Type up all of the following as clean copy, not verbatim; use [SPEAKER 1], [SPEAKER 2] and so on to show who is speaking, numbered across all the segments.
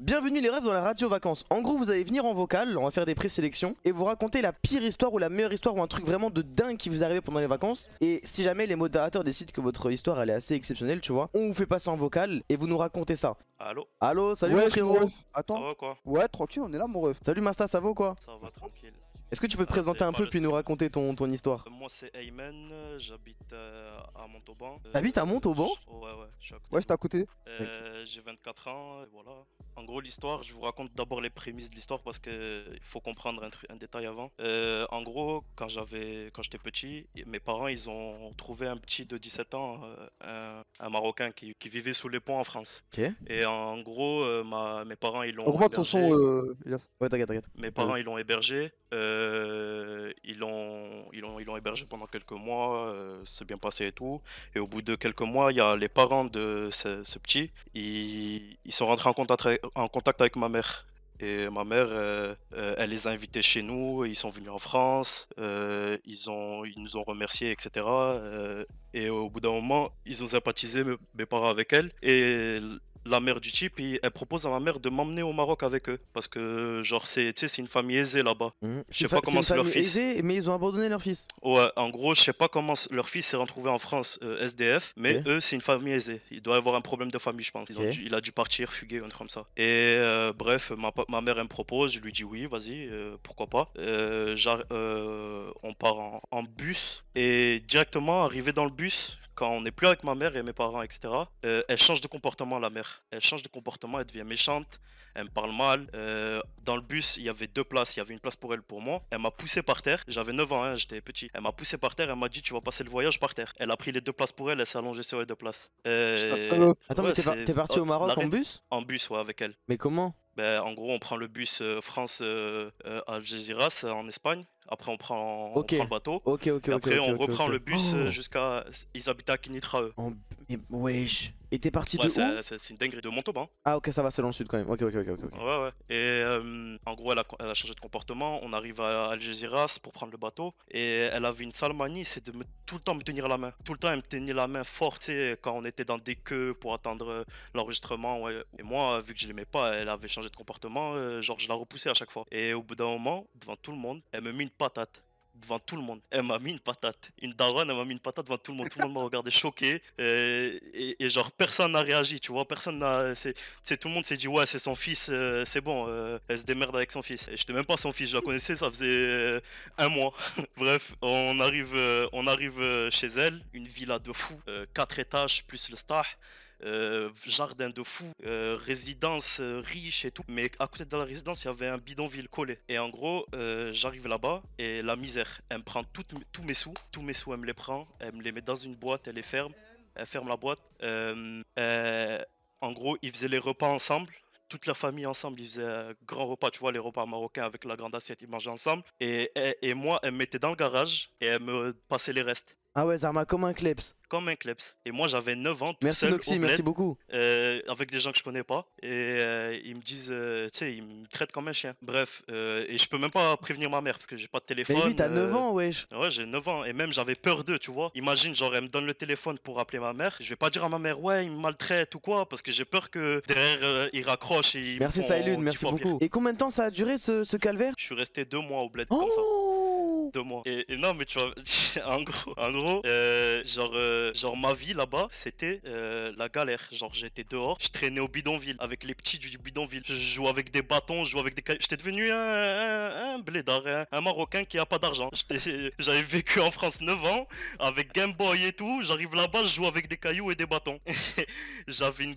[SPEAKER 1] Bienvenue les rêves dans la radio vacances. En gros, vous allez venir en vocal, on va faire des présélections et vous raconter la pire histoire ou la meilleure histoire ou un truc vraiment de dingue qui vous est arrivé pendant les vacances. Et si jamais les modérateurs décident que votre histoire elle est assez exceptionnelle, tu vois, on vous fait passer en vocal et vous nous racontez ça.
[SPEAKER 2] Allô?
[SPEAKER 1] Allô, salut
[SPEAKER 3] Ouais,
[SPEAKER 1] mon frérot.
[SPEAKER 3] mon ref.
[SPEAKER 2] Ça
[SPEAKER 3] Attends.
[SPEAKER 2] va quoi?
[SPEAKER 3] Ouais, tranquille, on est là, mon ref.
[SPEAKER 1] Salut Masta, ça va ou quoi?
[SPEAKER 2] Ça va tranquille.
[SPEAKER 1] Est-ce que tu peux te
[SPEAKER 2] Ah,
[SPEAKER 1] présenter
[SPEAKER 2] c'est
[SPEAKER 1] un
[SPEAKER 2] pas
[SPEAKER 1] peu
[SPEAKER 2] le
[SPEAKER 1] puis nous
[SPEAKER 2] truc.
[SPEAKER 1] raconter ton histoire?
[SPEAKER 2] Moi c'est Ayman, j'habite à Montauban.
[SPEAKER 1] T'habites à Montauban?
[SPEAKER 2] Ouais, je suis à côté.
[SPEAKER 3] Ouais, j'étais à côté.
[SPEAKER 2] J'ai 24 ans, et voilà. En gros, l'histoire, je vous raconte d'abord les prémices de l'histoire parce que il faut comprendre un détail avant. En gros, quand j'étais petit, mes parents ils ont trouvé un petit de 17 ans, un Marocain qui vivait sous les ponts en France.
[SPEAKER 1] Ok.
[SPEAKER 2] Et en gros, mes parents ils l'ont
[SPEAKER 3] Augmente son
[SPEAKER 2] hébergé.
[SPEAKER 3] son, Elias.
[SPEAKER 1] Ouais, t'inquiète.
[SPEAKER 2] Mes parents ils l'ont hébergé, ils l'ont hébergé pendant quelques mois, c'est bien passé et tout. Et au bout de quelques mois, il y a les parents de ce petit, ils sont rentrés en contact avec ma mère. Et ma mère, elle les a invités chez nous, ils sont venus en France, ils nous ont remerciés, etc. Et au bout d'un moment, ils ont sympathisé mes parents avec elle. Et la mère du type, elle propose à ma mère de m'emmener au Maroc avec eux. Parce que, genre, tu sais, c'est une famille aisée là-bas. Je sais pas comment c'est leur fils.
[SPEAKER 1] Aisée, mais ils ont abandonné leur fils.
[SPEAKER 2] Ouais, en gros, je sais pas comment leur fils s'est retrouvé en France SDF, mais
[SPEAKER 1] Ok.
[SPEAKER 2] eux, c'est une famille aisée. Il doit y avoir un problème de famille, je pense.
[SPEAKER 1] Ok.
[SPEAKER 2] Il a dû partir, fuguer, un truc comme ça. Et bref, ma mère, elle me propose, je lui dis oui, vas-y, pourquoi pas. On part en bus, et directement, arrivé dans le bus, quand on n'est plus avec ma mère et mes parents, etc., elle change de comportement, la mère. Elle change de comportement, elle devient méchante, elle me parle mal. Dans le bus, il y avait deux places. Il y avait une place pour elle, pour moi. Elle m'a poussé par terre. J'avais 9 ans, hein, j'étais petit. Elle m'a poussé par terre. Elle m'a dit, tu vas passer le voyage par terre. Elle a pris les deux places pour elle. Elle s'est allongée sur les deux places.
[SPEAKER 3] Putain, salope.
[SPEAKER 1] Attends,
[SPEAKER 2] Ouais,
[SPEAKER 1] mais t'es parti au Maroc en bus?
[SPEAKER 2] En bus, ouais, avec elle.
[SPEAKER 1] Mais comment?
[SPEAKER 2] Ben, en gros, on prend le bus France Algeciras en Espagne. Après, on prend le bateau.
[SPEAKER 1] Ok.
[SPEAKER 2] Et après, on reprend le bus
[SPEAKER 1] Oh.
[SPEAKER 2] jusqu'à. Ils habitaient à Kinitra, eux.
[SPEAKER 1] Wesh. Et t'es parti
[SPEAKER 2] Ouais,
[SPEAKER 1] de où?
[SPEAKER 2] c'est une dinguerie de Montauban.
[SPEAKER 1] Ah ok, ça va, c'est dans le sud quand même. Ok.
[SPEAKER 2] Ouais. Et en gros, elle a changé de comportement. On arrive à Algeciras pour prendre le bateau. Et elle avait une sale manie, c'est de tout le temps me tenir la main. Tout le temps, elle me tenait la main fort, tu sais, quand on était dans des queues pour attendre l'enregistrement. Ouais. Et moi, vu que je l'aimais pas, elle avait changé de comportement. Genre, je la repoussais à chaque fois. Et au bout d'un moment, devant tout le monde, elle me mit une patate. Devant tout le monde, elle m'a mis une patate. Une daronne, elle m'a mis une patate devant tout le monde. Tout le monde m'a regardé choqué. Et genre, personne n'a réagi, tu vois. Personne n'a. Tout le monde s'est dit, ouais, c'est son fils, c'est bon, elle se démerde avec son fils. Et j'étais même pas son fils, je la connaissais, ça faisait un mois. Bref, on arrive chez elle, une villa de fou, 4 étages plus le stah. Jardin de fou, résidence riche et tout. Mais à côté de la résidence, il y avait un bidonville collé. Et en gros, j'arrive là-bas et la misère, elle me prend tous mes sous. Tous mes sous, elle me les prend. Elle me les met dans une boîte, elle les ferme. Elle ferme la boîte. En gros, ils faisaient les repas ensemble. Toute la famille ensemble, ils faisaient un grand repas, tu vois, les repas marocains avec la grande assiette, ils mangeaient ensemble. Et moi, elle me mettait dans le garage et elle me passait les restes.
[SPEAKER 1] Ah ouais, Zarma, comme un kleps.
[SPEAKER 2] Comme un kleps. Et moi, j'avais 9 ans, tout
[SPEAKER 1] Merci
[SPEAKER 2] seul
[SPEAKER 1] Noxy,
[SPEAKER 2] au bled,
[SPEAKER 1] merci beaucoup.
[SPEAKER 2] avec des gens que je connais pas. Et ils me disent, tu sais, ils me traitent comme un chien. Bref, et je peux même pas prévenir ma mère parce que j'ai pas de téléphone.
[SPEAKER 1] Mais oui, t'as 9 ans, wesh.
[SPEAKER 2] Ouais, j'ai 9 ans. Et même, j'avais peur d'eux, tu vois. Imagine, genre, elle me donne le téléphone pour appeler ma mère. Je vais pas dire à ma mère, ouais, ils me maltraitent ou quoi, parce que j'ai peur que derrière, ils raccrochent et ils
[SPEAKER 1] Merci
[SPEAKER 2] me font
[SPEAKER 1] Saïlune,
[SPEAKER 2] 10
[SPEAKER 1] merci
[SPEAKER 2] fois pire.
[SPEAKER 1] beaucoup. Et combien de temps ça a duré ce calvaire?
[SPEAKER 2] Je suis resté 2 mois au bled comme ça.
[SPEAKER 1] Oh
[SPEAKER 2] 2 mois. Et non, mais tu vois, en gros, genre ma vie là-bas, c'était la galère. Genre, j'étais dehors, je traînais au bidonville avec les petits du bidonville. Je jouais avec des bâtons, je jouais avec des cailloux. J'étais devenu un blédard, un Marocain qui a pas d'argent. J'avais vécu en France 9 ans avec Game Boy et tout. J'arrive là-bas, je joue avec des cailloux et des bâtons. J'avais une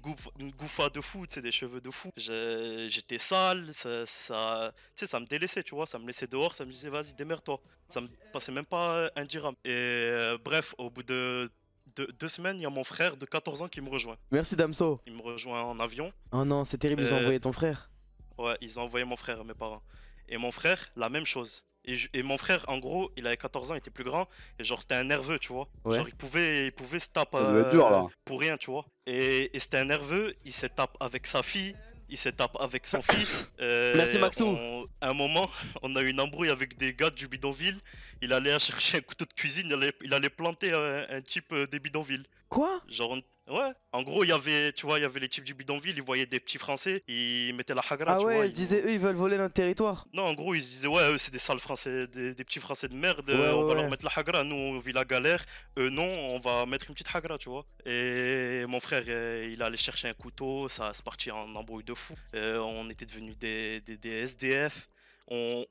[SPEAKER 2] gouffa de fou, tu sais, des cheveux de fou. J'étais sale, tu sais, ça me délaissait, tu vois. Ça me laissait dehors, ça me disait, vas-y, démerde-toi. Ça me passait même pas un dirham. Et bref, au bout de 2 semaines, il y a mon frère de 14 ans qui me rejoint.
[SPEAKER 1] Merci Damso.
[SPEAKER 2] Il me rejoint en avion.
[SPEAKER 1] Oh non, c'est terrible, ils ont envoyé ton frère.
[SPEAKER 2] Ouais, ils ont envoyé mon frère à mes parents. Et mon frère, la même chose. Et mon frère, en gros, il avait 14 ans, il était plus grand. Et genre, c'était un nerveux, tu vois.
[SPEAKER 1] Ouais.
[SPEAKER 2] Genre, il pouvait se taper
[SPEAKER 3] Ça doit être dur, là.
[SPEAKER 2] pour rien, tu vois. Et c'était un nerveux, il se tape avec sa fille. Il se tape avec son fils.
[SPEAKER 1] Merci, Maxou.
[SPEAKER 2] À un moment, on a eu une embrouille avec des gars du bidonville. Il allait chercher un couteau de cuisine, il allait planter un type des bidonvilles.
[SPEAKER 1] Quoi?
[SPEAKER 2] Genre, ouais, en gros, il y avait, tu vois, il y avait les types du bidonville, ils voyaient des petits Français, ils mettaient la hagra,
[SPEAKER 1] Ah
[SPEAKER 2] tu vois.
[SPEAKER 1] ouais, ils se disaient, eux, ils veulent voler notre territoire.
[SPEAKER 2] Non, en gros, ils se disaient, ouais, eux, c'est des sales Français, des petits Français de merde,
[SPEAKER 1] Ouais,
[SPEAKER 2] on va
[SPEAKER 1] ouais,
[SPEAKER 2] leur
[SPEAKER 1] ouais.
[SPEAKER 2] mettre la hagra, nous, on vit la galère, eux, non, on va mettre une petite hagra, tu vois. Et mon frère, il allait chercher un couteau, ça se partit en embrouille de fou. On était devenus des SDF. On,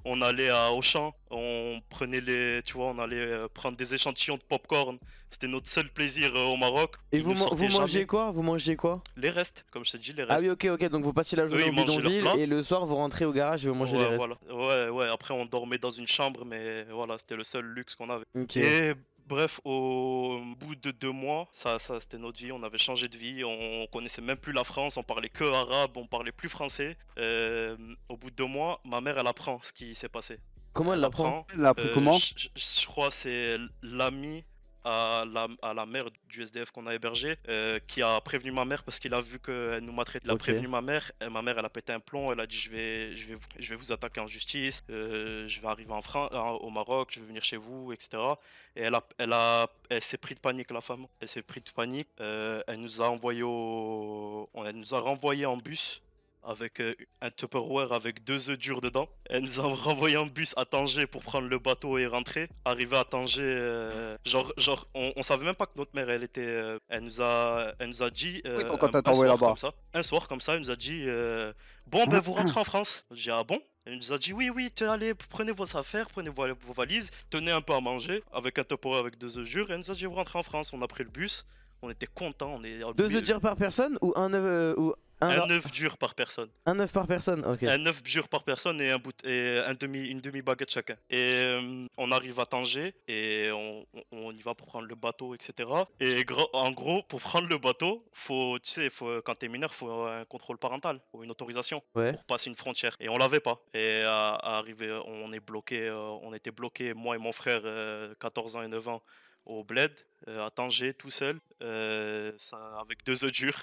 [SPEAKER 2] on allait à Auchan, on prenait tu vois, on allait prendre des échantillons de popcorn. C'était notre seul plaisir au Maroc.
[SPEAKER 1] Et
[SPEAKER 2] Ils nous sortaient
[SPEAKER 1] vous mangez
[SPEAKER 2] jamais
[SPEAKER 1] quoi? Vous mangez quoi?
[SPEAKER 2] les restes, comme je t'ai dit, les
[SPEAKER 1] Ah
[SPEAKER 2] restes.
[SPEAKER 1] oui, ok, donc vous passez la
[SPEAKER 2] Eux,
[SPEAKER 1] journée
[SPEAKER 2] ils
[SPEAKER 1] au
[SPEAKER 2] mangeaient leur
[SPEAKER 1] bidonville
[SPEAKER 2] plat.
[SPEAKER 1] et le soir vous rentrez au garage et vous mangez les
[SPEAKER 2] Ouais,
[SPEAKER 1] restes.
[SPEAKER 2] voilà. Ouais, ouais. Après, on dormait dans une chambre, mais voilà, c'était le seul luxe qu'on avait.
[SPEAKER 1] Ok.
[SPEAKER 2] Et bref, au bout de 2 mois, ça c'était notre vie. On avait changé de vie. On connaissait même plus la France. On parlait que arabe. On parlait plus français. Au bout de 2 mois, ma mère, elle apprend ce qui s'est passé.
[SPEAKER 1] Comment elle
[SPEAKER 2] Elle
[SPEAKER 1] l'apprend?
[SPEAKER 2] apprend.
[SPEAKER 3] Elle l'a appris comment?
[SPEAKER 2] Je crois que c'est l'ami à la mère du SDF qu'on a hébergé qui a prévenu ma mère parce qu'il a vu qu'elle nous maltraitait. Il a
[SPEAKER 1] Ok.
[SPEAKER 2] prévenu ma mère et ma mère elle a pété un plomb. Elle a dit je vais vous attaquer en justice, je vais arriver en France, au Maroc, je vais venir chez vous, etc. Et elle s'est pris de panique, la femme. Elle s'est pris de panique. Elle nous a elle nous a renvoyé en bus avec un Tupperware avec 2 œufs durs dedans. Elle nous a renvoyé en bus à Tanger pour prendre le bateau et rentrer. Arrivé à Tanger, on savait même pas que notre mère, elle était, elle nous a dit
[SPEAKER 3] Oui, quand elle t'a envoyé là-bas.
[SPEAKER 2] comme ça, un soir comme ça, elle nous a dit, bon ben vous rentrez en France. J'ai dit ah bon? Elle nous a dit oui, allez, prenez vos affaires, prenez vos valises, tenez un peu à manger avec un Tupperware avec 2 œufs durs. Elle nous a dit vous rentrez en France. On a pris le bus. On était contents.
[SPEAKER 1] 2 œufs durs par personne ou un œuf ou
[SPEAKER 2] un œuf dur par personne.
[SPEAKER 1] un œuf par personne? Ok.
[SPEAKER 2] Un œuf dur par personne et une demi baguette chacun. Et on arrive à Tanger et on y va pour prendre le bateau, etc. Et en gros, pour prendre le bateau, tu sais, quand t'es mineur, faut un contrôle parental, faut une autorisation
[SPEAKER 1] Ouais.
[SPEAKER 2] pour passer une frontière. Et on l'avait pas. Et à arriver, on était bloqué, moi et mon frère, 14 ans et 9 ans, au bled, à Tanger, tout seul, avec 2 œufs durs.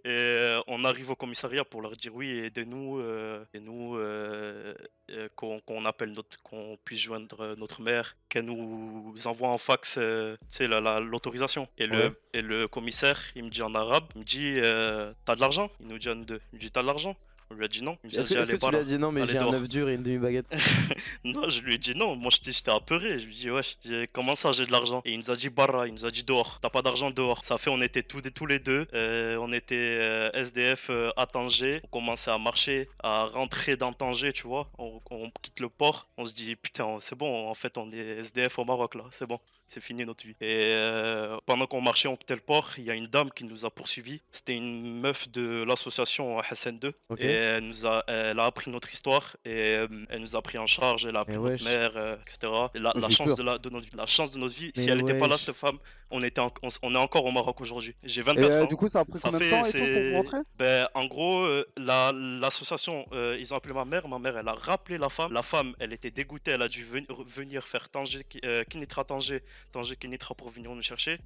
[SPEAKER 2] Et on arrive au commissariat pour leur dire oui, aidez-nous, qu'on appelle qu'on puisse joindre notre mère, qu'elle nous envoie en fax, tu sais, l'autorisation.
[SPEAKER 1] Ouais.
[SPEAKER 2] Et le commissaire, il me dit en arabe, il me dit t'as de l'argent? Il nous dit en deux. Il me dit t'as de l'argent? On lui a dit non. Il me dit
[SPEAKER 1] Est-ce que
[SPEAKER 2] allez,
[SPEAKER 1] tu lui as dit non mais
[SPEAKER 2] allez
[SPEAKER 1] j'ai un
[SPEAKER 2] dehors.
[SPEAKER 1] œuf dur et une demi-baguette?
[SPEAKER 2] Non, je lui ai dit non. Moi, j'étais apeuré. Je lui ai dit, wesh, comment ça, j'ai de l'argent? Et il nous a dit, barra, il nous a dit dehors. T'as pas d'argent dehors. Ça fait, on était tous les deux. On était SDF à Tanger. On commençait à marcher, à rentrer dans Tanger, tu vois. On quitte le port. On se dit, putain, c'est bon. En fait, on est SDF au Maroc, là. C'est bon. C'est fini notre vie. Et pendant qu'on marchait, on quittait le port. Il y a une dame qui nous a poursuivis. C'était une meuf de l'association Hassan 2.
[SPEAKER 1] Ok.
[SPEAKER 2] Et elle a appris notre histoire et elle nous a pris en charge, elle a appris
[SPEAKER 1] Mais
[SPEAKER 2] notre
[SPEAKER 1] wesh.
[SPEAKER 2] mère, etc. Et la
[SPEAKER 3] J'ai
[SPEAKER 2] chance
[SPEAKER 3] peur.
[SPEAKER 2] de notre vie, la chance de notre vie,
[SPEAKER 1] Mais
[SPEAKER 2] si elle n'était pas là,
[SPEAKER 1] wesh.
[SPEAKER 2] cette femme, on est encore au Maroc aujourd'hui. J'ai
[SPEAKER 3] Et
[SPEAKER 2] 24 ans.
[SPEAKER 3] du coup, ça a pris
[SPEAKER 2] Ça
[SPEAKER 3] combien de temps et tout pour
[SPEAKER 2] c'est.
[SPEAKER 3] vous rentrer?
[SPEAKER 2] Ben, en gros, l'association, ils ont appelé ma mère. Ma mère, elle a rappelé la femme. La femme, elle était dégoûtée. Elle a dû venir faire Tanger, Kinitra Tanger, Tanger Kinitra pour venir nous chercher.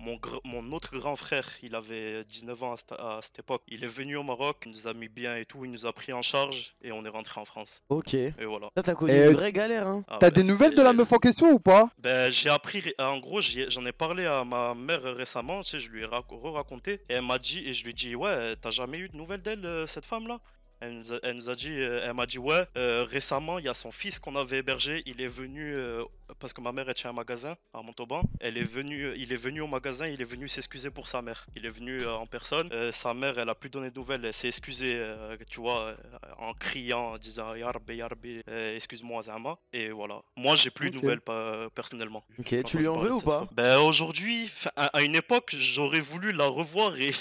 [SPEAKER 2] Mon autre grand frère, il avait 19 ans à cette époque. Il est venu au Maroc, il nous a mis bien et tout. Il nous a pris en charge et on est rentré en France.
[SPEAKER 1] Ok.
[SPEAKER 2] Et voilà.
[SPEAKER 1] Là t'as connu
[SPEAKER 3] Et
[SPEAKER 1] une vraie galère hein.
[SPEAKER 2] Ah
[SPEAKER 3] T'as
[SPEAKER 2] ouais,
[SPEAKER 3] des nouvelles de la meuf en question ou pas?
[SPEAKER 2] Ben, j'ai appris, en gros, j'en ai parlé à ma mère récemment, tu sais, je lui ai raconté, et elle m'a dit, et je lui ai dit, ouais, t'as jamais eu de nouvelles d'elle, cette femme-là? Elle nous a dit, elle m'a dit, ouais, récemment, il y a son fils qu'on avait hébergé, il est venu, parce que ma mère elle tient un magasin à Montauban, il est venu au magasin, il est venu s'excuser pour sa mère. Il est venu en personne, sa mère, elle a plus donné de nouvelles, elle s'est excusée, tu vois, en criant, en disant, Yarbi, excuse-moi, Zama, et voilà. Moi, j'ai plus de
[SPEAKER 3] Ok.
[SPEAKER 2] nouvelles, personnellement.
[SPEAKER 1] Ok,
[SPEAKER 2] Quand
[SPEAKER 1] tu lui
[SPEAKER 2] je
[SPEAKER 1] en
[SPEAKER 2] parlais
[SPEAKER 1] veux
[SPEAKER 2] de
[SPEAKER 1] ou
[SPEAKER 2] cette
[SPEAKER 1] pas?
[SPEAKER 2] femme. Ben aujourd'hui, à une époque, j'aurais voulu la revoir et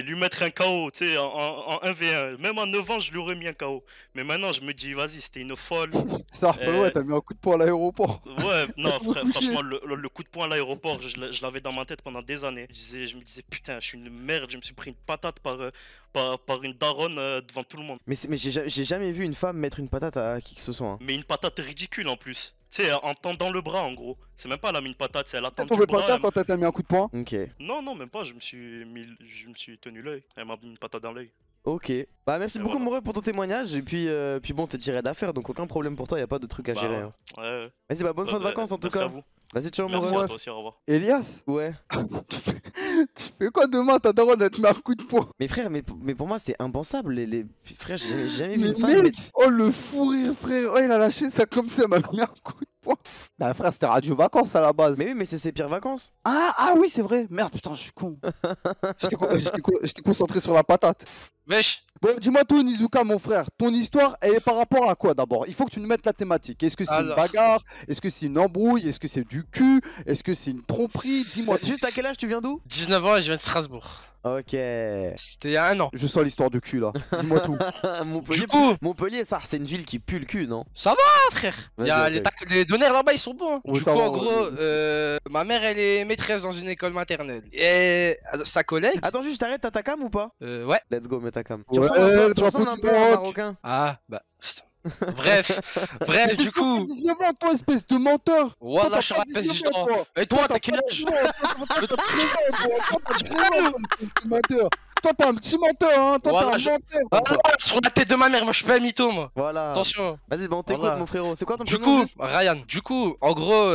[SPEAKER 2] lui mettre un KO, tu sais, en 1v1. Même en 9 ans, je lui aurais mis un KO. Mais maintenant, je me dis, vas-y, c'était une folle.
[SPEAKER 3] Ça, Raphaël, ouais, t'as mis un coup de poing à l'aéroport.
[SPEAKER 2] Ouais, non,
[SPEAKER 3] Vous touchez.
[SPEAKER 2] franchement, le coup de poing à l'aéroport, je l'avais dans ma tête pendant des années. Je me disais, putain, je suis une merde, je me suis pris une patate par une daronne devant tout le monde.
[SPEAKER 1] Mais j'ai jamais vu une femme mettre une patate à qui que ce soit hein.
[SPEAKER 2] Mais une patate ridicule en plus. Tu sais, en tendant le bras, en gros. C'est même pas elle a mis une patate, c'est elle a
[SPEAKER 3] T'as
[SPEAKER 2] tendu
[SPEAKER 3] tombé
[SPEAKER 2] le
[SPEAKER 3] par
[SPEAKER 2] bras.
[SPEAKER 3] terre quand t'as mis un coup de poing?
[SPEAKER 1] Ok.
[SPEAKER 2] Non, même pas, je me suis tenu l'œil. Elle m'a mis une patate dans l'œil.
[SPEAKER 1] Ok. Bah merci
[SPEAKER 2] Et
[SPEAKER 1] beaucoup
[SPEAKER 2] voilà.
[SPEAKER 1] mon ref pour ton témoignage et puis bon t'es tiré d'affaire donc aucun problème pour toi, y a pas de truc à
[SPEAKER 2] Bah,
[SPEAKER 1] gérer. Hein.
[SPEAKER 2] ouais.
[SPEAKER 1] Vas-y bah bonne fin de
[SPEAKER 2] Bah,
[SPEAKER 1] vacances en tout
[SPEAKER 2] merci
[SPEAKER 1] cas.
[SPEAKER 2] à vous.
[SPEAKER 1] Vas-y ciao mon
[SPEAKER 2] Merci
[SPEAKER 1] ref.
[SPEAKER 2] à toi aussi, au revoir.
[SPEAKER 3] Elias,
[SPEAKER 1] Ouais.
[SPEAKER 3] tu fais quoi demain? Ta daronne, elle te met un coup de poing.
[SPEAKER 1] Mais frère, mais pour moi c'est impensable les... Frère j'ai jamais vu
[SPEAKER 3] Mais
[SPEAKER 1] une femme
[SPEAKER 3] mec,
[SPEAKER 1] mettre...
[SPEAKER 3] oh le fou rire, frère. Oh, il a lâché ça comme ça, elle m'a mis un coup de poing. Bah, frère, c'était radio vacances à la base.
[SPEAKER 1] Mais oui mais c'est ses pires vacances.
[SPEAKER 3] Ah oui, c'est vrai. Merde, putain, je suis con. J'étais concentré sur la patate.
[SPEAKER 4] Wesh,
[SPEAKER 3] Bon, dis-moi tout, Nizuka, mon frère. Ton histoire, elle est par rapport à quoi d'abord? Il faut que tu nous mettes la thématique. Est-ce que c'est une
[SPEAKER 4] Alors.
[SPEAKER 3] bagarre? Est-ce que c'est une embrouille? Est-ce que c'est du cul? Est-ce que c'est une tromperie? Dis-moi tout.
[SPEAKER 1] Juste à quel âge tu viens d'où?
[SPEAKER 4] 19 ans et je viens de Strasbourg.
[SPEAKER 1] Ok.
[SPEAKER 4] C'était il y a un an.
[SPEAKER 3] Je sens l'histoire de cul là. Dis-moi tout.
[SPEAKER 1] Montpellier,
[SPEAKER 4] Du coup,
[SPEAKER 1] Montpellier ça c'est une ville qui pue le cul non?
[SPEAKER 4] ça va frère. Il y a
[SPEAKER 1] Vas-y, ok.
[SPEAKER 4] les donneurs là-bas, ils sont bons. Hein.
[SPEAKER 3] Ouais,
[SPEAKER 4] Du
[SPEAKER 3] ça
[SPEAKER 4] coup,
[SPEAKER 3] va,
[SPEAKER 4] en gros, ma mère, elle est maîtresse dans une école maternelle. Et sa collègue,
[SPEAKER 1] Attends juste t'arrêtes t'as ta cam ou pas?
[SPEAKER 4] ouais.
[SPEAKER 1] Let's go mets ta cam.
[SPEAKER 3] Ouais,
[SPEAKER 1] Tu ressembles un peu à un
[SPEAKER 3] rock.
[SPEAKER 1] marocain.
[SPEAKER 4] Ah, bah. putain. Bref, bref, du coup.
[SPEAKER 3] 19 ans, toi, espèce de menteur.
[SPEAKER 4] Wallah, je
[SPEAKER 3] Toi,
[SPEAKER 4] suis
[SPEAKER 3] t'as
[SPEAKER 4] rappelle
[SPEAKER 3] pas
[SPEAKER 4] si
[SPEAKER 3] 19 ans, toi.
[SPEAKER 4] Et toi, t'as quel âge?
[SPEAKER 3] Toi, t'es un petit menteur, hein. Toi,
[SPEAKER 4] Voilà,
[SPEAKER 3] t'es
[SPEAKER 4] je-
[SPEAKER 3] un menteur.
[SPEAKER 4] Ah, sur la tête de ma mère, moi je suis pas un mytho, moi.
[SPEAKER 1] Voilà.
[SPEAKER 4] Attention.
[SPEAKER 1] Vas-y bah on t'écoute
[SPEAKER 4] Voilà.
[SPEAKER 1] mon frérot. C'est quoi ton
[SPEAKER 4] Du
[SPEAKER 1] prénom
[SPEAKER 4] coup,
[SPEAKER 1] juste
[SPEAKER 4] Ryan, du coup, en gros,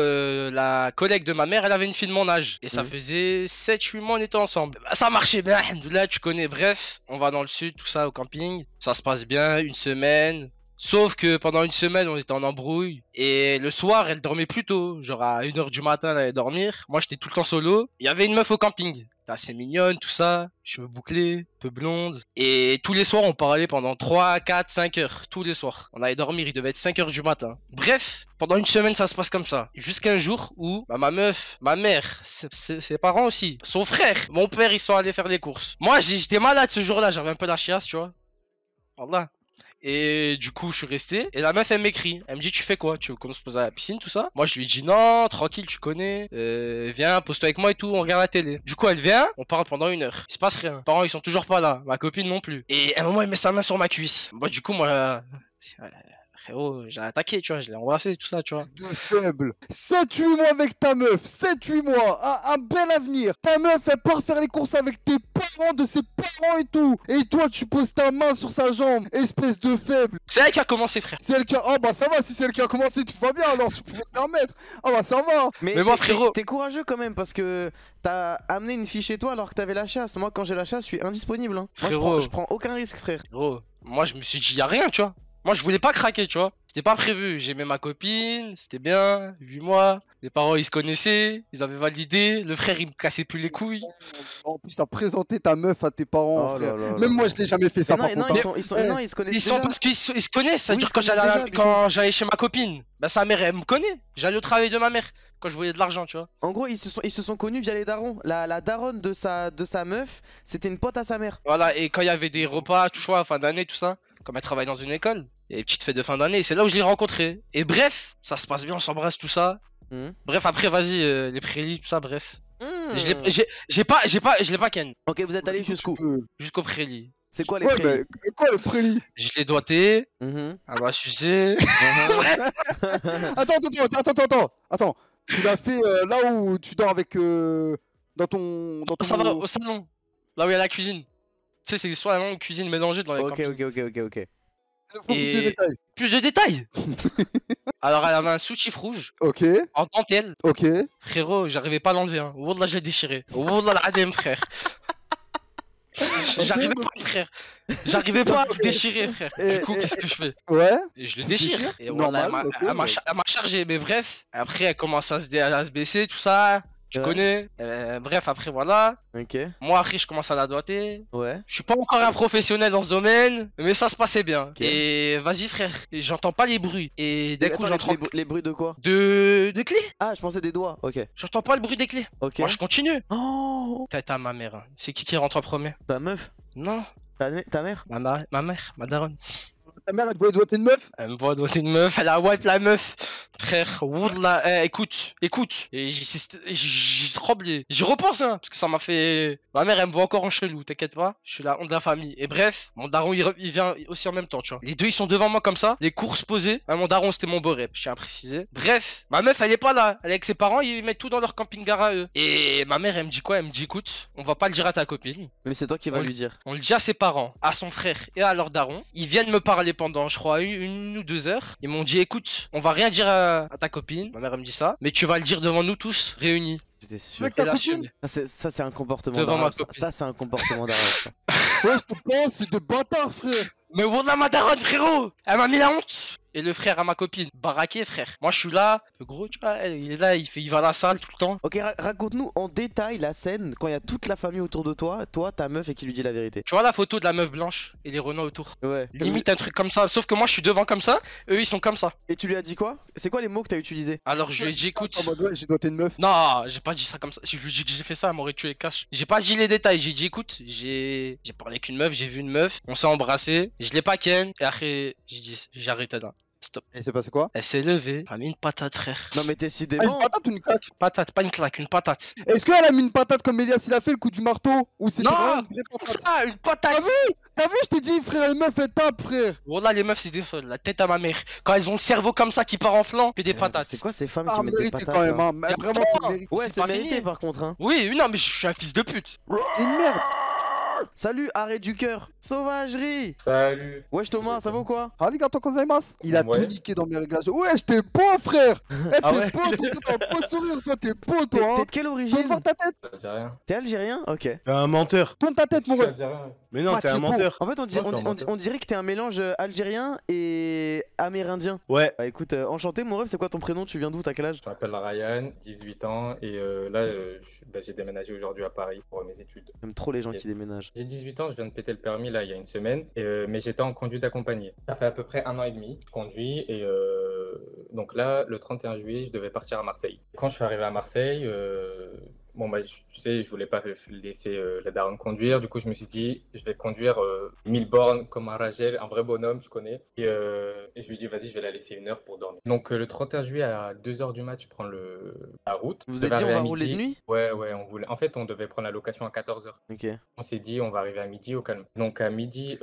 [SPEAKER 4] la collègue de ma mère, elle avait une fille de mon âge. Et ça
[SPEAKER 1] Mhm.
[SPEAKER 4] faisait 7-8 mois, on était ensemble. Bah, ça marchait bien, là, tu connais. Bref, on va dans le sud, tout ça, au camping. Ça se passe bien, une semaine. Sauf que pendant une semaine, on était en embrouille. Et le soir, elle dormait plus tôt. Genre à 1h du matin, elle allait dormir. Moi, j'étais tout le temps solo. Il y avait une meuf au camping. T'es assez mignonne, tout ça. Cheveux bouclés, un peu blonde. Et tous les soirs, on parlait pendant 3, 4, 5 heures. Tous les soirs. On allait dormir, il devait être 5h du matin. Bref, pendant une semaine, ça se passe comme ça. Jusqu'à un jour où bah, ma meuf, ma mère, ses parents aussi, son frère, mon père, ils sont allés faire les courses. Moi, j'étais malade ce jour-là. J'avais un peu la chiasse, tu vois. Voilà. Et du coup, je suis resté. Et la meuf, elle m'écrit. Elle me dit, tu fais quoi? Tu veux qu'on se pose à la piscine, tout ça? Moi, je lui dis, non, tranquille, tu connais. Viens, pose-toi avec moi et tout, on regarde la télé. Du coup, elle vient, on parle pendant 1 heure. Il se passe rien. Les parents, ils sont toujours pas là. Ma copine non plus. Et à un moment, elle met sa main sur ma cuisse. Moi, du coup, frérot, j'ai attaqué, tu vois. Je l'ai embrassé, tout ça, tu vois.
[SPEAKER 3] De faible. 7-8 mois avec ta meuf. 7-8 mois. Un bel avenir. Ta meuf, elle part faire les courses avec tes parents, de ses parents et tout. Et toi, tu poses ta main sur sa jambe. Espèce de faible.
[SPEAKER 4] C'est elle qui a commencé, frère.
[SPEAKER 3] C'est elle qui a... Ah bah ça va, si c'est elle qui a commencé, tu vas bien alors, tu pouvais te permettre. Ah bah ça va.
[SPEAKER 4] Mais moi, frérot-
[SPEAKER 1] T'es courageux quand même parce que t'as amené une fille chez toi alors que t'avais la chasse. Moi quand j'ai la chasse je suis indisponible. Hein. Moi
[SPEAKER 4] Frérot.
[SPEAKER 1] je prends aucun risque frère.
[SPEAKER 4] Gros, moi, je me suis dit, y a rien, tu vois. Moi, je voulais pas craquer, tu vois. C'était pas prévu. J'aimais ma copine, c'était bien, 8 mois. Les parents, ils se connaissaient, ils avaient validé. Le frère, il me cassait plus les couilles.
[SPEAKER 3] En plus, t'as présenté ta meuf à tes parents,
[SPEAKER 1] Oh
[SPEAKER 3] frère.
[SPEAKER 1] là là
[SPEAKER 3] Même
[SPEAKER 1] là
[SPEAKER 3] moi,
[SPEAKER 1] là.
[SPEAKER 3] je l'ai jamais fait ça
[SPEAKER 1] Mais
[SPEAKER 3] par
[SPEAKER 1] non,
[SPEAKER 3] contre.
[SPEAKER 1] non, ils se connaissent
[SPEAKER 4] Ils sont
[SPEAKER 1] déjà.
[SPEAKER 4] parce qu'ils se connaissent,
[SPEAKER 1] Oui,
[SPEAKER 4] c'est-à-dire
[SPEAKER 1] ils se connaissent déjà,
[SPEAKER 4] quand j'allais chez ma copine, bah sa mère elle me connaît. J'allais au travail de ma mère quand je voyais de l'argent, tu vois.
[SPEAKER 1] En gros ils se sont connus via les darons. La daronne de sa meuf c'était une pote à sa mère.
[SPEAKER 4] Voilà, et quand il y avait des repas, tout ça, fin d'année, tout ça, comme elle travaille dans une école, il y a des petites fêtes de fin d'année, c'est là où je l'ai rencontré. Et bref, ça se passe bien, on s'embrasse, tout ça.
[SPEAKER 1] Mhm.
[SPEAKER 4] Bref, après, vas-y, les prélis, tout ça, bref.
[SPEAKER 1] Hmm.
[SPEAKER 4] Je l'ai pas ken.
[SPEAKER 1] Ok vous êtes allé jusqu'où?
[SPEAKER 4] Jusqu'au prélis.
[SPEAKER 1] C'est quoi les
[SPEAKER 3] Ouais,
[SPEAKER 1] prélis?
[SPEAKER 3] mais quoi le prélit?
[SPEAKER 4] Je l'ai doigté,
[SPEAKER 1] Mhm.
[SPEAKER 4] elle m'a sucé.
[SPEAKER 1] Mhm.
[SPEAKER 3] Attends. Tu l'as fait là où tu dors avec. Dans ton.
[SPEAKER 4] Ça va, au salon, là où il y a la cuisine. Tu sais, c'est soit la cuisine mélangée dans les
[SPEAKER 1] Ok
[SPEAKER 4] campings.
[SPEAKER 1] ok.
[SPEAKER 3] Faut plus de
[SPEAKER 4] Et-
[SPEAKER 3] détails.
[SPEAKER 4] Plus de détails. Alors, elle avait un soutif rouge
[SPEAKER 3] Ok,
[SPEAKER 4] en dentelle.
[SPEAKER 3] ok.
[SPEAKER 4] Frérot, j'arrivais pas à l'enlever. Hein. Wallah, j'ai déchiré. Wallah, l'adem, frère. J'arrivais pas, frère. J'arrivais pas à le déchirer, frère.
[SPEAKER 3] Et-
[SPEAKER 4] Du coup,
[SPEAKER 3] et-
[SPEAKER 4] qu'est-ce que je fais?
[SPEAKER 3] Ouais.
[SPEAKER 4] Et je le
[SPEAKER 3] Tu
[SPEAKER 4] déchire.
[SPEAKER 3] déchires
[SPEAKER 4] Et voilà,
[SPEAKER 3] Normal, ok,
[SPEAKER 4] elle m'a
[SPEAKER 3] ouais.
[SPEAKER 4] elle m'a chargé. Mais bref, après, elle commence à se baisser, tout ça. Tu
[SPEAKER 1] Ouais.
[SPEAKER 4] connais. Bref, après, voilà.
[SPEAKER 1] Ok
[SPEAKER 4] Moi, après, je commence à la doigter.
[SPEAKER 1] ouais.
[SPEAKER 4] Je suis pas encore un professionnel dans ce domaine, mais ça se passait bien.
[SPEAKER 1] Ok.
[SPEAKER 4] Et vas-y, frère. Et j'entends pas les bruits. Et d'un coup,
[SPEAKER 1] Attends,
[SPEAKER 4] j'entends
[SPEAKER 1] les bruits de quoi?
[SPEAKER 4] de clés.
[SPEAKER 1] Ah je pensais des doigts. Ok.
[SPEAKER 4] J'entends pas le bruit des clés.
[SPEAKER 1] Ok.
[SPEAKER 4] Moi, je continue.
[SPEAKER 1] Oh
[SPEAKER 4] T'as ma mère. Hein. C'est qui rentre en premier?
[SPEAKER 1] ta meuf?
[SPEAKER 4] Non.
[SPEAKER 1] Ta mère?
[SPEAKER 4] Ma mère, ma daronne.
[SPEAKER 3] Ta mère, elle doit doigter une meuf.
[SPEAKER 4] Elle me voit doigter une meuf, elle a wipe la meuf. Frère, wallah, écoute. Et j'ai tremblé. J'y repense, hein, parce que ça m'a fait. Ma mère, elle me voit encore en chelou, t'inquiète pas. Je suis la honte de la famille. Et bref, mon daron, il vient aussi en même temps, tu vois. Les deux, ils sont devant moi comme ça, les courses posées. Mon daron, c'était mon beau rep, je tiens à préciser. Bref, ma meuf, elle est pas là. Elle est avec ses parents, ils mettent tout dans leur camping-car à eux. Et ma mère, elle me dit quoi? Elle me dit, écoute, on va pas le dire à ta copine.
[SPEAKER 1] Mais c'est toi qui vas lui dire.
[SPEAKER 4] On le dit à ses parents, à son frère et à leur daron. Ils viennent me parler pendant, je crois, une ou 2 heures. Ils m'ont dit, écoute, on va rien dire à ta copine. Ma mère, elle me dit ça. Mais tu vas le dire devant nous tous, réunis.
[SPEAKER 1] J'étais sûr.
[SPEAKER 3] Mec,
[SPEAKER 4] Et
[SPEAKER 3] ta
[SPEAKER 4] là,
[SPEAKER 3] copine.
[SPEAKER 1] Ça, c'est un comportement
[SPEAKER 4] Devant
[SPEAKER 1] d'arabe.
[SPEAKER 4] ma copine.
[SPEAKER 1] Ça, c'est un comportement d'arabe. ça.
[SPEAKER 3] Ouais, je te pense, c'est de bâtard, frère.
[SPEAKER 4] Mais voilà ma daronne, frérot! Elle m'a mis la honte! Et le frère à ma copine, baraqué, frère. Moi, je suis là, le gros, tu vois, il est là, il va à la salle tout le temps.
[SPEAKER 1] Ok, raconte-nous en détail la scène quand il y a toute la famille autour de toi, ta meuf et qui lui dit la vérité.
[SPEAKER 4] Tu vois la photo de la meuf blanche et les renards autour?
[SPEAKER 1] Ouais.
[SPEAKER 4] Limite un truc comme ça, sauf que moi, je suis devant comme ça, eux, ils sont comme ça.
[SPEAKER 1] Et tu lui as dit quoi? C'est quoi les mots que t'as utilisés?
[SPEAKER 4] Alors, je lui ai dit, écoute.
[SPEAKER 3] En mode, ouais, j'ai doigté une meuf.
[SPEAKER 4] Non, j'ai pas dit ça comme ça. Si je lui dis que j'ai fait ça, elle m'aurait tué les cash. J'ai pas dit les détails. J'ai dit, écoute, j'ai parlé avec une meuf, j'ai vu une meuf, on s'est embrassé, je l'ai pas ken. Et après, j'ai arrêté là. Stop.
[SPEAKER 3] Et c'est passé quoi?
[SPEAKER 4] Elle s'est levée, elle a mis une patate, frère.
[SPEAKER 1] Non mais
[SPEAKER 3] Ah, une
[SPEAKER 1] décidément.
[SPEAKER 3] patate ou une claque?
[SPEAKER 4] Patate, pas une claque, une patate.
[SPEAKER 3] Est-ce qu'elle a mis une patate comme Elias il a fait le coup du marteau? Ou c'était
[SPEAKER 4] Non,
[SPEAKER 3] vraiment une vraie patate?
[SPEAKER 4] ça, une patate.
[SPEAKER 3] T'as vu, je t'ai dit, frère, les meufs, elles tapent, frère.
[SPEAKER 4] Voilà, les meufs, c'est des folles. La tête à ma mère. Quand elles ont le cerveau comme ça qui part en flanc, fait des patates.
[SPEAKER 1] C'est quoi ces femmes
[SPEAKER 3] Ah,
[SPEAKER 1] qui mettent des
[SPEAKER 3] mérité
[SPEAKER 1] patates
[SPEAKER 3] quand même,
[SPEAKER 1] là
[SPEAKER 3] hein. Mais vraiment, c'est mérité.
[SPEAKER 1] Ouais,
[SPEAKER 4] c'est
[SPEAKER 1] c'est
[SPEAKER 4] pas
[SPEAKER 1] mérité
[SPEAKER 4] fini.
[SPEAKER 1] par contre hein.
[SPEAKER 4] Oui, non, mais je suis un fils de pute.
[SPEAKER 3] C'est une merde.
[SPEAKER 1] Salut, arrêt du cœur. Sauvagerie.
[SPEAKER 5] Salut.
[SPEAKER 1] Wesh Thomas, ça va ou quoi?
[SPEAKER 3] Arigato gozaimasu. Il a
[SPEAKER 5] Ouais.
[SPEAKER 3] tout niqué dans mes réglages. Ouais, j'étais beau, frère. Eh,
[SPEAKER 1] Ah
[SPEAKER 3] t'es
[SPEAKER 1] ouais.
[SPEAKER 3] beau, toi, t'as un beau sourire, toi, t'es beau,
[SPEAKER 1] T'es
[SPEAKER 3] toi, hein.
[SPEAKER 1] de quelle
[SPEAKER 3] Je veux
[SPEAKER 1] origine?
[SPEAKER 3] voir ta tête.
[SPEAKER 5] Ça dit rien.
[SPEAKER 1] T'es algérien? Ok.
[SPEAKER 6] T'es un menteur.
[SPEAKER 3] Tourne ta tête, mon
[SPEAKER 5] Ça
[SPEAKER 3] ref.
[SPEAKER 5] dit rien.
[SPEAKER 6] Mais non,
[SPEAKER 3] Bah,
[SPEAKER 6] t'es un
[SPEAKER 3] c'est bon.
[SPEAKER 6] menteur.
[SPEAKER 1] En fait,
[SPEAKER 5] Moi, je suis un menteur.
[SPEAKER 1] on dirait que t'es un mélange algérien et amérindien.
[SPEAKER 6] Ouais.
[SPEAKER 1] Bah écoute, enchanté mon ref, c'est quoi ton prénom? Tu viens d'où? T'as quel âge?
[SPEAKER 5] Je m'appelle Ryan, 18 ans, et là, j'ai déménagé aujourd'hui à Paris pour mes études.
[SPEAKER 1] J'aime trop les gens
[SPEAKER 5] Yes.
[SPEAKER 1] qui déménagent.
[SPEAKER 5] J'ai 18 ans, je viens de péter le permis là il y a une semaine, mais j'étais en conduite accompagnée. Ça fait à peu près 1 an et demi, je conduis, et donc là, le 31 juillet, je devais partir à Marseille. Quand je suis arrivé à Marseille, bon bah tu sais, je voulais pas laisser la daronne conduire, du coup je me suis dit, je vais conduire 1000 bornes comme un Ragel, un vrai bonhomme, tu connais, et je lui ai dit, vas-y, je vais la laisser 1 heure pour dormir. Donc le 31 juillet à 2 h du mat, je prends la route.
[SPEAKER 1] Vous
[SPEAKER 5] Je
[SPEAKER 1] êtes
[SPEAKER 5] devais
[SPEAKER 1] dit on
[SPEAKER 5] arriver
[SPEAKER 1] va
[SPEAKER 5] à
[SPEAKER 1] rouler de
[SPEAKER 5] midi.
[SPEAKER 1] nuit?
[SPEAKER 5] Ouais, on voulait. En fait, on devait prendre la location à 14 h.
[SPEAKER 1] Ok.
[SPEAKER 5] On s'est dit, on va arriver à midi au calme. Donc à midi,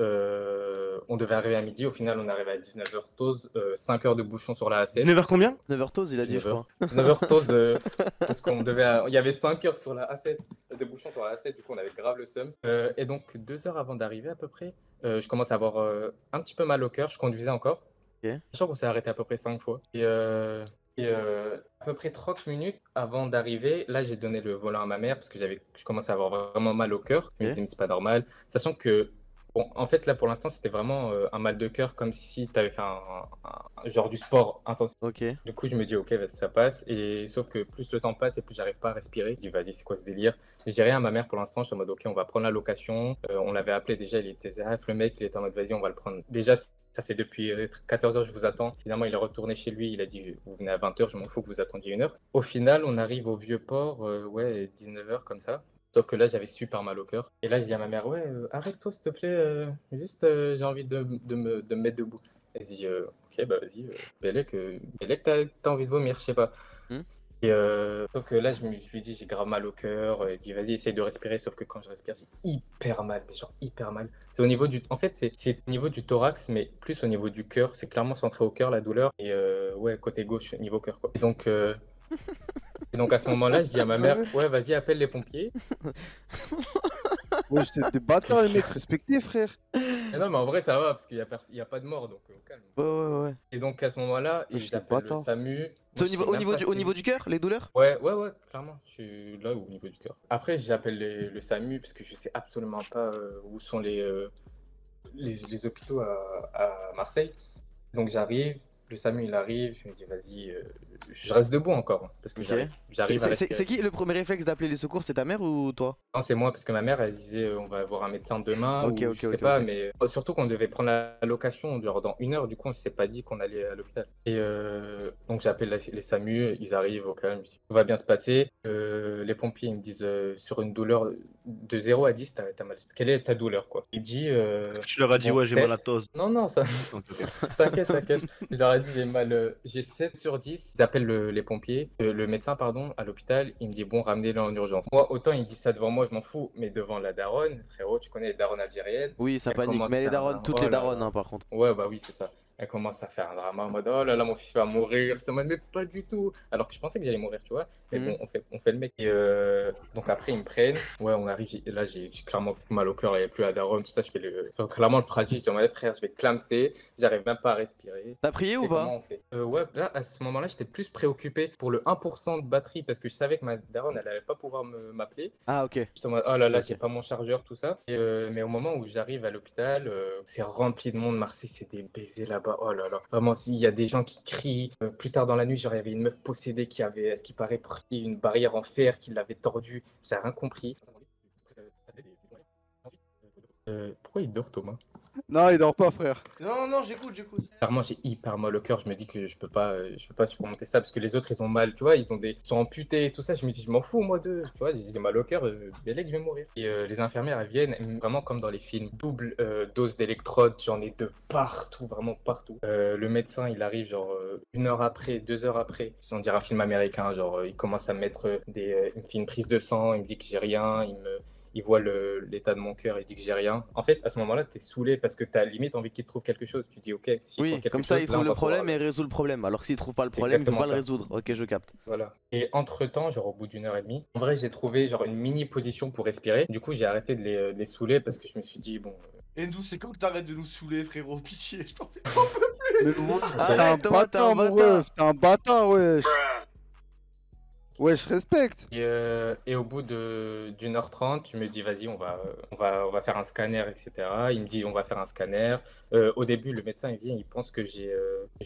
[SPEAKER 5] on devait arriver à midi. Au final, on arrive à 19 h tose, 5 heures de bouchon sur la A7.
[SPEAKER 6] 19h combien?
[SPEAKER 1] 9h tôt, il a dit, je
[SPEAKER 5] 19
[SPEAKER 1] crois.
[SPEAKER 5] 9 h tose, parce qu'on devait, il y avait 5 heures sur la A7 de bouchon sur la A7. Du coup, on avait grave le seum. Et donc 2 heures avant d'arriver à peu près, je commence à avoir un petit peu mal au cœur. Je conduisais encore.
[SPEAKER 1] Ok.
[SPEAKER 5] Sachant qu'on s'est arrêté à peu près 5 fois. Et à peu près 30 minutes avant d'arriver, là j'ai donné le volant à ma mère parce que je commençais à avoir vraiment mal au cœur. Je me disais, mais c'est pas normal. Sachant que, bon, en fait là pour l'instant c'était vraiment un mal de cœur comme si tu avais fait un genre du sport intensif.
[SPEAKER 1] Ok.
[SPEAKER 5] Du coup je me dis, ok, vas-y, ça passe. Et sauf que plus le temps passe et plus j'arrive pas à respirer. Je dis, vas-y, c'est quoi ce délire? Je dis rien à ma mère pour l'instant. Je suis en mode, ok, on va prendre la location. On l'avait appelé déjà, il était zaf, le mec, il était en mode, vas-y, on va le prendre. Déjà, ça fait depuis 14 h je vous attends. Finalement, il est retourné chez lui. Il a dit, vous venez à 20 h, je m'en fous que vous attendiez 1 heure. Au final, on arrive au Vieux-Port, ouais, 19 h comme ça. Sauf que là, j'avais super mal au cœur. Et là, je dis à ma mère, ouais, arrête-toi, s'il te plaît. Juste, j'ai envie de me mettre debout. Elle dit, ok, bah vas-y, Bellec, t'as envie de vomir, je sais pas.
[SPEAKER 1] Hmm.
[SPEAKER 5] Et sauf que là, je lui dis, j'ai grave mal au cœur. Il dit, vas-y, essaye de respirer. Sauf que quand je respire, j'ai hyper mal, mais genre hyper mal. C'est au niveau du, en fait, c'est au niveau du thorax, mais plus au niveau du cœur. C'est clairement centré au cœur, la douleur. Et ouais, côté gauche, niveau cœur, quoi. Et donc à ce moment-là, je dis à ma mère, ouais, vas-y, appelle les pompiers.
[SPEAKER 3] Ouais, j'étais des bâtards, les mecs, respectés, frère.
[SPEAKER 5] Mais non, mais en vrai, ça va, parce qu'il y a pas de mort, donc au calme.
[SPEAKER 1] Ouais.
[SPEAKER 5] Et donc à ce moment-là,
[SPEAKER 3] Mais
[SPEAKER 5] ils
[SPEAKER 3] j'étais
[SPEAKER 5] appellent le
[SPEAKER 3] bâtard.
[SPEAKER 5] SAMU.
[SPEAKER 1] C'est au
[SPEAKER 5] Moi, je
[SPEAKER 1] niveau,
[SPEAKER 5] sais
[SPEAKER 1] au
[SPEAKER 5] même
[SPEAKER 1] niveau
[SPEAKER 5] pas
[SPEAKER 1] du,
[SPEAKER 5] si-
[SPEAKER 1] au niveau du cœur, les douleurs?
[SPEAKER 5] Ouais, clairement. Je suis là au niveau du cœur. Après, j'appelle le SAMU parce que je sais absolument pas où sont les hôpitaux à Marseille. Donc j'arrive, le SAMU il arrive, je me dis vas-y, je reste debout encore hein, parce que
[SPEAKER 1] Ok.
[SPEAKER 5] j'arrive à respirer.
[SPEAKER 1] C'est qui le premier réflexe d'appeler les secours? C'est ta mère ou toi?
[SPEAKER 5] Non, c'est moi parce que ma mère elle disait on va voir un médecin demain
[SPEAKER 1] Ok,
[SPEAKER 5] ou
[SPEAKER 1] ok,
[SPEAKER 5] je sais
[SPEAKER 1] ok,
[SPEAKER 5] pas,
[SPEAKER 1] ok.
[SPEAKER 5] mais surtout qu'on devait prendre la location genre dans 1 heure, du coup on s'est pas dit qu'on allait à l'hôpital. Et donc j'appelle les SAMU, ils arrivent au calme, je dis, tout va bien se passer. Les pompiers ils me disent sur une douleur de 0 à 10, t'as mal. Quelle est ta douleur, quoi? Il dit.
[SPEAKER 6] Tu leur as dit,
[SPEAKER 5] bon,
[SPEAKER 6] ouais, j'ai mal à
[SPEAKER 5] 7.
[SPEAKER 6] tose.
[SPEAKER 5] Non, ça.
[SPEAKER 6] Ok, ok.
[SPEAKER 5] T'inquiète. Je leur ai dit, j'ai mal. J'ai 7 sur 10. Ils appellent les pompiers, le médecin, pardon, à l'hôpital. Il me dit, bon, ramenez-le en urgence. Moi, autant il me dit ça devant moi, je m'en fous. Mais devant la daronne, frérot, tu connais les daronnes algériennes.
[SPEAKER 1] Oui, ça
[SPEAKER 5] Elle
[SPEAKER 1] panique.
[SPEAKER 5] commence
[SPEAKER 1] Mais les
[SPEAKER 5] à faire
[SPEAKER 1] darons,
[SPEAKER 5] un-
[SPEAKER 1] toutes
[SPEAKER 5] oh
[SPEAKER 1] les
[SPEAKER 5] là
[SPEAKER 1] daronnes,
[SPEAKER 5] là.
[SPEAKER 1] hein, par contre.
[SPEAKER 5] Ouais, bah oui, c'est ça. Elle commence à faire un drama en mode, oh là là, mon fils va mourir. Ça m'a mais pas du tout. Alors que je pensais que j'allais mourir, tu vois. Mais bon, on fait le mec. Et donc après, ils me prennent. Ouais, on arrive. Là, j'ai clairement mal au cœur. Il n'y avait plus la daronne, tout ça. Je fais clairement le fragile. Je dis, ouais, frère, je vais clamser. J'arrive même pas à respirer.
[SPEAKER 1] T'as prié ou
[SPEAKER 5] Et comment
[SPEAKER 1] pas?
[SPEAKER 5] on fait? Ouais, là, à ce moment-là, j'étais plus préoccupé pour le 1% de batterie parce que je savais que ma daronne, elle allait pas pouvoir m'appeler.
[SPEAKER 1] Ah, ok.
[SPEAKER 5] J'étais en mode, oh là là,
[SPEAKER 1] Ok.
[SPEAKER 5] j'ai pas mon chargeur, tout ça. Mais au moment où j'arrive à l'hôpital, c'est rempli de monde. Marseille, c'est des baisers là-bas. Oh là là. Vraiment, s'il y a des gens qui crient. Plus tard dans la nuit, genre, il y avait une meuf possédée qui avait, à ce qui paraît, pris une barrière en fer, qui l'avait tordue. J'ai rien compris. Pourquoi il dort, Thomas?
[SPEAKER 3] Non, il dort pas, frère.
[SPEAKER 1] Non, j'écoute.
[SPEAKER 5] Clairement, j'ai hyper mal au cœur. Je me dis que je peux pas surmonter ça parce que les autres, ils ont mal, tu vois, ils sont amputés et tout ça. Je me dis, je m'en fous, moi, d'eux. Tu vois, j'ai mal au cœur, bellec, je vais mourir. Et les infirmières, elles viennent vraiment comme dans les films. Double dose d'électrodes, j'en ai de partout, vraiment partout. Le médecin, il arrive, genre, 1 heure après, 2 heures après. On dirait un film américain, genre, il commence à me mettre il me fait une prise de sang, il me dit que j'ai rien, il voit l'état de mon cœur et dit que j'ai rien. En fait, à ce moment-là, t'es saoulé parce que t'as limite envie qu'il te trouve quelque chose. Tu dis, ok, s'il
[SPEAKER 1] Oui,
[SPEAKER 5] trouve quelque
[SPEAKER 1] comme ça,
[SPEAKER 5] chose,
[SPEAKER 1] il
[SPEAKER 5] là,
[SPEAKER 1] trouve
[SPEAKER 5] on
[SPEAKER 1] le
[SPEAKER 5] va
[SPEAKER 1] problème
[SPEAKER 5] pouvoir-
[SPEAKER 1] et il résout le problème. Alors que s'il trouve pas le problème, il peut
[SPEAKER 5] Exactement
[SPEAKER 1] pas le
[SPEAKER 5] ça.
[SPEAKER 1] résoudre. Ok, je capte.
[SPEAKER 5] Voilà. Et entre-temps, genre au bout d'1 heure et demie, en vrai, j'ai trouvé genre une mini position pour respirer. Du coup, j'ai arrêté de les saouler parce que je me suis dit, bon,
[SPEAKER 7] Endou, c'est quand que t'arrêtes de nous saouler, frérot? Pitié, je t'en prie.
[SPEAKER 3] T'es un
[SPEAKER 1] Arrête, Thomas, t'es un
[SPEAKER 3] bâtard, mon
[SPEAKER 1] bâtard.
[SPEAKER 3] ref. T'es un bâtard, wesh. Ouais, je respecte.
[SPEAKER 5] Et au bout d'une heure 30, je me dis, vas-y, on va faire un scanner, etc. Il me dit, on va faire un scanner. Au début, le médecin, il vient, il pense que